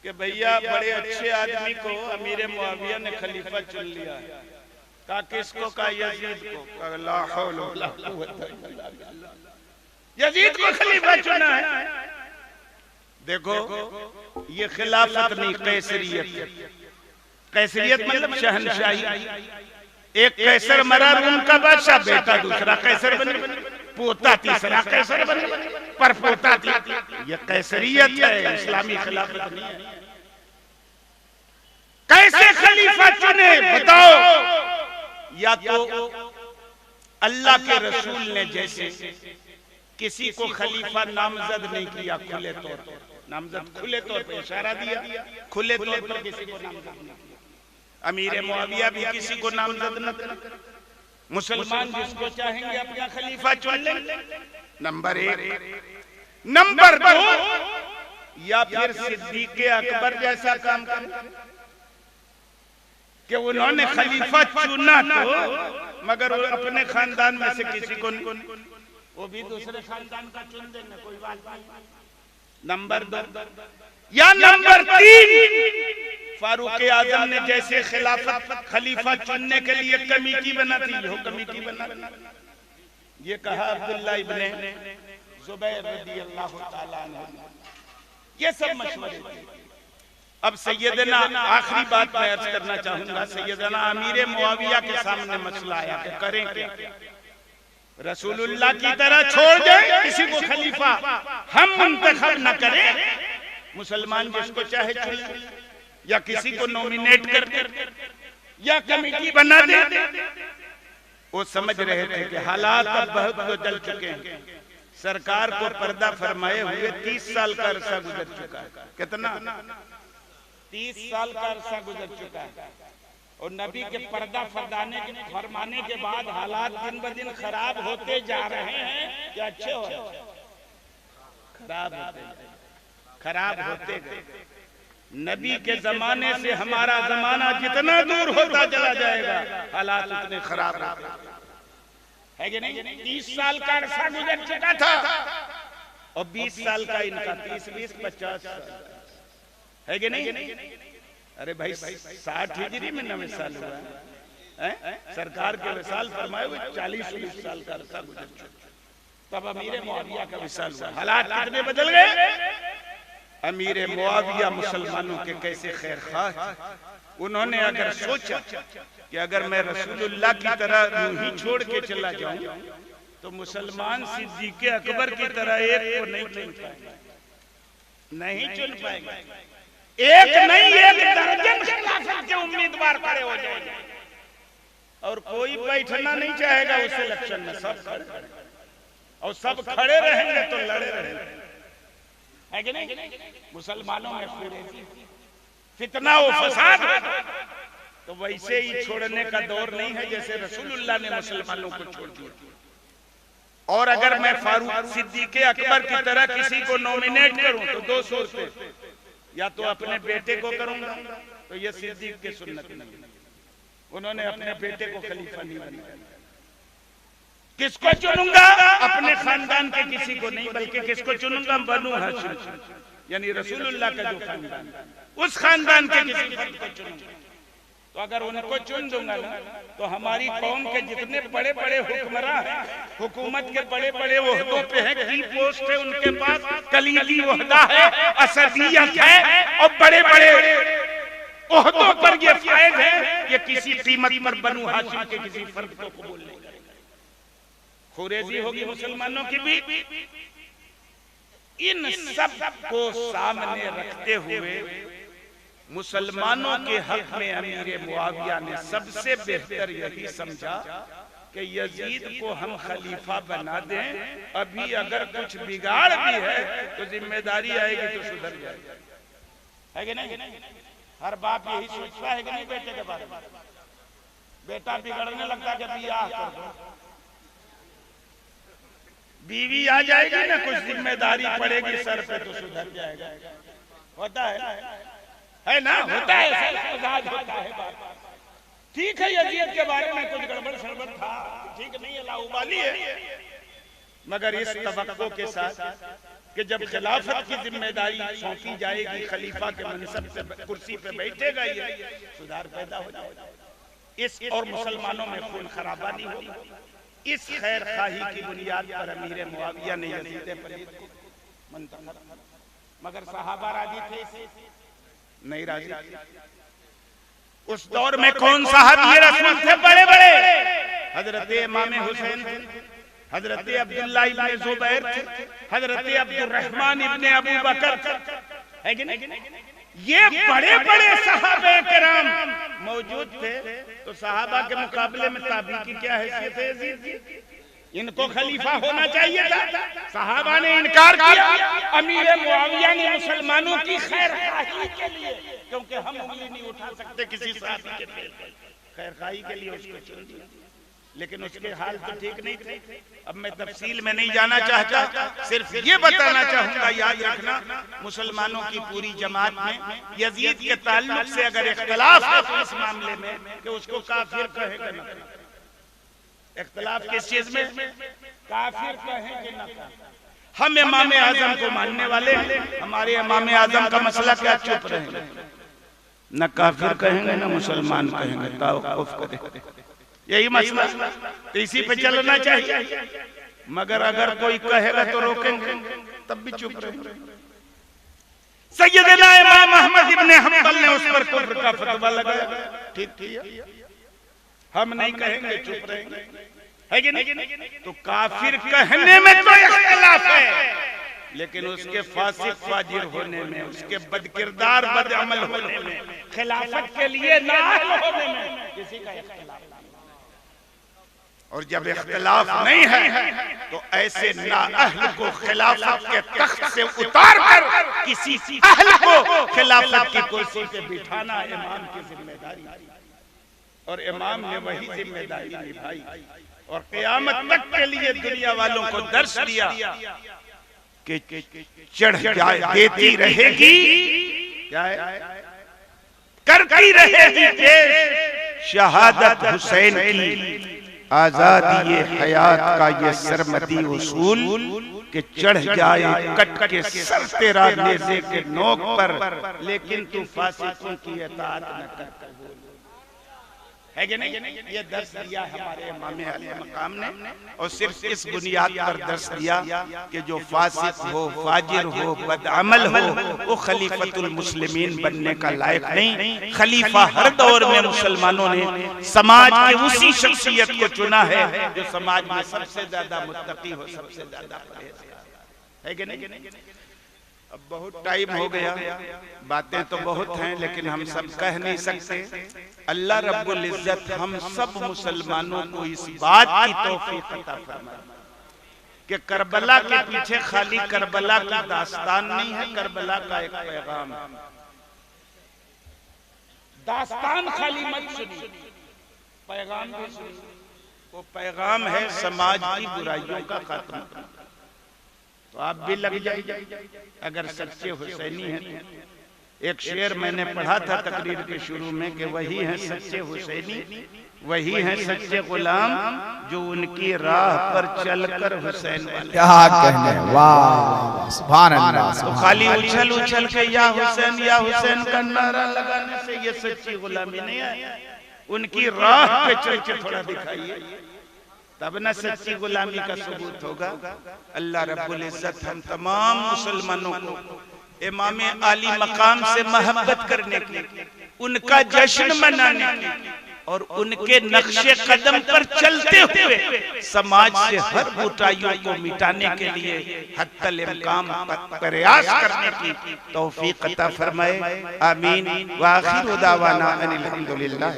कि भैया बड़े अच्छे आदमी को अमीर मुआविया ने खलीफा चुन लिया है। कहा किसको? कहा यजीद को। ला हौल वला कुव्वता इल्ला बिल्लाह, यजीद को खलीफा चुना है। देखो ये खिलाफत नहीं, कैसरियत। कैसरियत मतलब शहनशाही। एक कैसर मरा रूम का बादशाह, बेटा दूसरा कैसर बन, पोता तीसरा कैसर बन, पर पोता ये कैसरियत है, इस्लामी खिलाफत नहीं है। कैसे खलीफा चुने बताओ? या तो अल्लाह के रसूल ने जैसे किसी को खलीफा नामजद नहीं किया, खुले तौर पर नामजद, खुले तौर पर इशारा दिया, खुले तौर पर किसी को नामजद नहीं किया। अमीर मुआविया भी किसी को नामजद न किया। मुसलमान जिसको चाहेंगे अपना खलीफा चुन लेंगे, नंबर 1। नंबर 2, या फिर सिद्दीक़ अकबर जैसा काम कर कि उन्होंने खलीफा चुना तो मगर अपने खानदान में से किसी को नहीं, वो भी दूसरे खानदान का चुन देंगे, कोई बात नहीं। नंबर 2 या नंबर 3, फारूक आजम ने जैसे खिलाफत खलीफा चुनने के लिए कमेटी बना थी, वो कमेटी बना, ये कहा अब्दुल्ला इब्ने जुबैर रदियल्लाहु ताला अन्हु। ये सब मशवरे थे। अब सैयदना, आखिरी बात मैं अर्ज करना चाहूंगा, सैयदना अमीर मुआविया के सामने मसला आया कि करें क्या? रसूलुल्लाह की तरह छोड़ दें किसी को खलीफा, हम मुंतखब न करें, मुसलमान जिसको चाहे चुने, या किसी को नॉमिनेट कर या कमेटी बना दे। वो समझ रहे थे कि हालात अब बहुत बदल चुके हैं। सरकार को पर्दा फरमाए हुए 30 साल का अरसा गुजर चुका है। कितना? 30 साल का अरसा गुजर चुका है। और नबी के पर्दा फरमाने के बाद हालात दिन ब दिन खराब होते जा रहे हैं या अच्छे हो? खराब होते गए। नबी के जमाने से हमारा जमाना जितना दूर होता चला जाएगा, हालात उतने खराब है कि नहीं? 30 साल का अरसा गुजर चुका था और 20 साल का इनका, 30-20 50 है कि नहीं? अरे भाई 60 हिजरी में नवे साल हुआ है, सरकार के विसाल फरमाए हुए 40-40 साल का अरसा गुजर चुका, तब अमीर मुआविया का विसाल हुआ। हालात कितने बदल गए। अमीर मुआविया मुसलमानों के कैसे खैर खां। उन्होंने अगर सोचा कि अगर मैं रसूलुल्लाह की तरह रूह ही छोड़ के चला जाऊं तो मुसलमान सिद्दीक़ अकबर की तरह एक को नहीं चुन पाएंगे, नहीं चुन पाएंगे। एक नहीं, एक दर्जन खिलाफत के उम्मीदवार खड़े हो जाएंगे और कोई बैठना नहीं चाहेगा उस इलेक्शन में। सब खड़े, और सब खड़े रहेंगे तो लड़े रहेंगे, है कि नहीं? मुसलमानों में फितना और फसाद, तो वैसे ही छोड़ने का दौर नहीं है जैसे रसूलुल्लाह ने मुसलमानों को छोड़ दिया। और अगर मैं फारूक सिद्दीक़ अकबर की तरह किसी को नॉमिनेट करूं तो 2 सूरतें, या तो अपने बेटे को करूंगा, तो ये सिद्दीक़ की सुन्नत नहीं, उन्होंने अपने बेटे को खलीफा नहीं बनाया। किसको चुनूंगा? अपने खानदान के किसी को नहीं, बल्कि किसको चुनूंगा? बनु हाशिम, यानी रसूलुल्लाह का जो खानदान, उस खानदान के किसी फर्द को चुनूंगा। तो अगर उनको चुन दूंगा ना, तो हमारी कौम के जितने बड़े बड़े हुक्मरान हैं, हुकूमत के बड़े बड़े ओहदों पे हैं, की पोस्ट है उनके पास, कलीदी ओहदा है, असदियत है, और बड़े बड़े ओहदों पर ये फायद है, ये किसी कीमत पर बनु हाशिम के किसी फर्द को कबूल नहीं करेगा। खुरेजी होगी मुसलमानों की भी। इन सब को सामने रखते हुए मुसलमानों के हक में अमीर मुआविया ने सबसे बेहतर यही समझा कि यजीद को हम खलीफा बना दें, अभी अगर कुछ बिगाड़ भी है तो जिम्मेदारी आएगी तो सुधर जाएगी, है कि नहीं? हर बाप यही सोचता है कि नहीं बेटे के बारे में, बेटा बिगड़ने लगता कि बियाह कर दो, बीवी आ जाएगी ना कुछ जिम्मेदारी पड़ेगी सर पे तो सुधर जाएगा। होता है ना, होता है, होता है बात। ठीक है यजीद के बारे में कुछ गड़बड़ सड़बड़ था, ठीक नहीं है, लाउबाली है, मगर इस तवक्को के साथ कि जब खिलाफत की जिम्मेदारी सौंपी जाएगी खलीफा के मनसब से कुर्सी पे बैठेगा, ये सुधार पैदा हो जाएगा। इस और मुसलमानों में खून खराबा नहीं होगी। इस खैर खाही की बुनियाद पर अमीर मुआविया ने यजीद पलीद को मुंतखब, मगर सहाबा राजी थे? नहीं राजी। उस दौर में कौन साहब रसूल थे बड़े बड़े? हजरत इमाम हुसैन थे, हजरत अब्दुल्लाह इब्ने जुबैर थे, हजरत अब्दुर्रहमान इब्ने अबू बकर है कि नहीं? ये बड़े बड़े सहाबा किराम मौजूद थे। तो सहाबा के मुकाबले में ताबी की क्या हैसियत है यजीद जी? इनको खलीफा होना चाहिए था, सहाबा ने इनकार किया। अमीर मुआविया ने मुसलमानों की खैरखाही के लिए, क्योंकि हम उंगली नहीं उठा सकते किसी साथी के खैरखाही के लिए उसको चुन दिया, लेकिन उसके हाल तो ठीक नहीं थे। अब मैं तफसील में नहीं जाना चाहता, सिर्फ ये बताना चाहूंगा, याद रखना मुसलमानों की पूरी जमात में यजीद के ताल्लुक से अगर इख्तिलाफ है तो इस मामले में कि उसको काफिर कहेगा न कहें। इख्तिलाफ किस चीज में? काफिर कहें कि न कहें। हम इमाम आजम को मानने वाले हैं, हमारे इमाम आजम का मसला क्या, चुप रहेंगे, न काफिर कहेंगे न मुसलमान कहेंगे, तवक्कुफ करें, यही मसला। तो इसी पे चलना चाहिए, मगर अगर कोई कहेगा तो रोकेंगे, तब भी चुप रहेंगे। सैयदना इमाम अहमद इब्ने हंबल ने उस पर कुफ्र का फतवा लगाया, ठीक किया, हम नहीं कहेंगे, चुप रहेंगे, है कि नहीं? तो काफिर कहने में तो इख्तिलाफ है, लेकिन उसके फासिक फाजिर होने में, उसके बदकिरदार बदअमल होने में, खिलाफत के लिए नाअहल होने में किसी का इख्तिलाफ। और जब इख्तिलाफ नहीं है तो ऐसे नाअहल को खिलाफत के तख्त से उतार कर किसी अहल को खिलाफत की कुर्सी पे बिठाना इमाम की जिम्मेदारी, और इमाम ने वही जिम्मेदारी निभाई और क़यामत तक के लिए दुनिया वालों को दर्श दिया कि चढ़ जाए देती रहेगी, क्या है, करती रहेगी पेश शहादत हुसैन की, आजादी हयात का ये सरमदी उसूल कि चढ़ जाए कट के सर तेरा नेज़े के नोक पर, लेकिन तू फासिकों की इताअत न कर, है कि नहीं? ये दर्स दिया हमारे इमाम अहले मकाम ने, और सिर्फ इस बुनियाद पर दर्स दिया कि जो फासिक हो, फाजिर हो, बदअमल हो, वो खलीफतुल मुस्लिमीन बनने का लायक नहीं। खलीफा हर दौर में मुसलमानों ने समाज की उसी शख्सियत को चुना है जो समाज में सबसे ज्यादा मुत्तकी हो, सबसे ज्यादा परहेज़गार, है कि नहीं? अब बहुत टाइम हो गया, बातें तो बहुत हैं, लेकिन हम सब कह नहीं सकते। अल्लाह रब्बुल इज्जत हम सब मुसलमानों को इस बात की तौफीक अता फरमाए कि करबला के पीछे खाली करबला की दास्तान नहीं है, करबला का एक पैगाम है। दास्तान खाली मत सुनिए, पैगाम भी सुनिए। वो पैगाम है समाज की बुराइयों का खात्मा। तो आप भी लग जाइए अगर सच्चे हुसैनी हैं। एक शेर मैंने पढ़ा था तकरीर के शुरू में कि वही हैं सच्चे हुसैनी, वही हैं सच्चे गुलाम जो उनकी राह पर चलकर हुसैन वाले। क्या कहने, वाह सुभान अल्लाह। तो खाली उछल उछल के या हुसैन का नारा लगाने से ये सच्ची गुलामी नहीं है। उनकी राह पे चल के थोड़ा दिखाइए, तब न सच्ची गुलामी का सबूत होगा। अल्लाह रब्बुल इज्जत हम तमाम मुसलमानों को इमाम आली मकाम से मोहब्बत करने की, उनका जश्न मनाने की और उनके नक्शे कदम पर चलते हुए समाज से हर बुराइयों को मिटाने के लिए हत्तल इम्कान प्रयास करने की तौफीक अता फरमाए। आमीन। व आखिरु दावाना अनिल हम्दुलिल्लाह।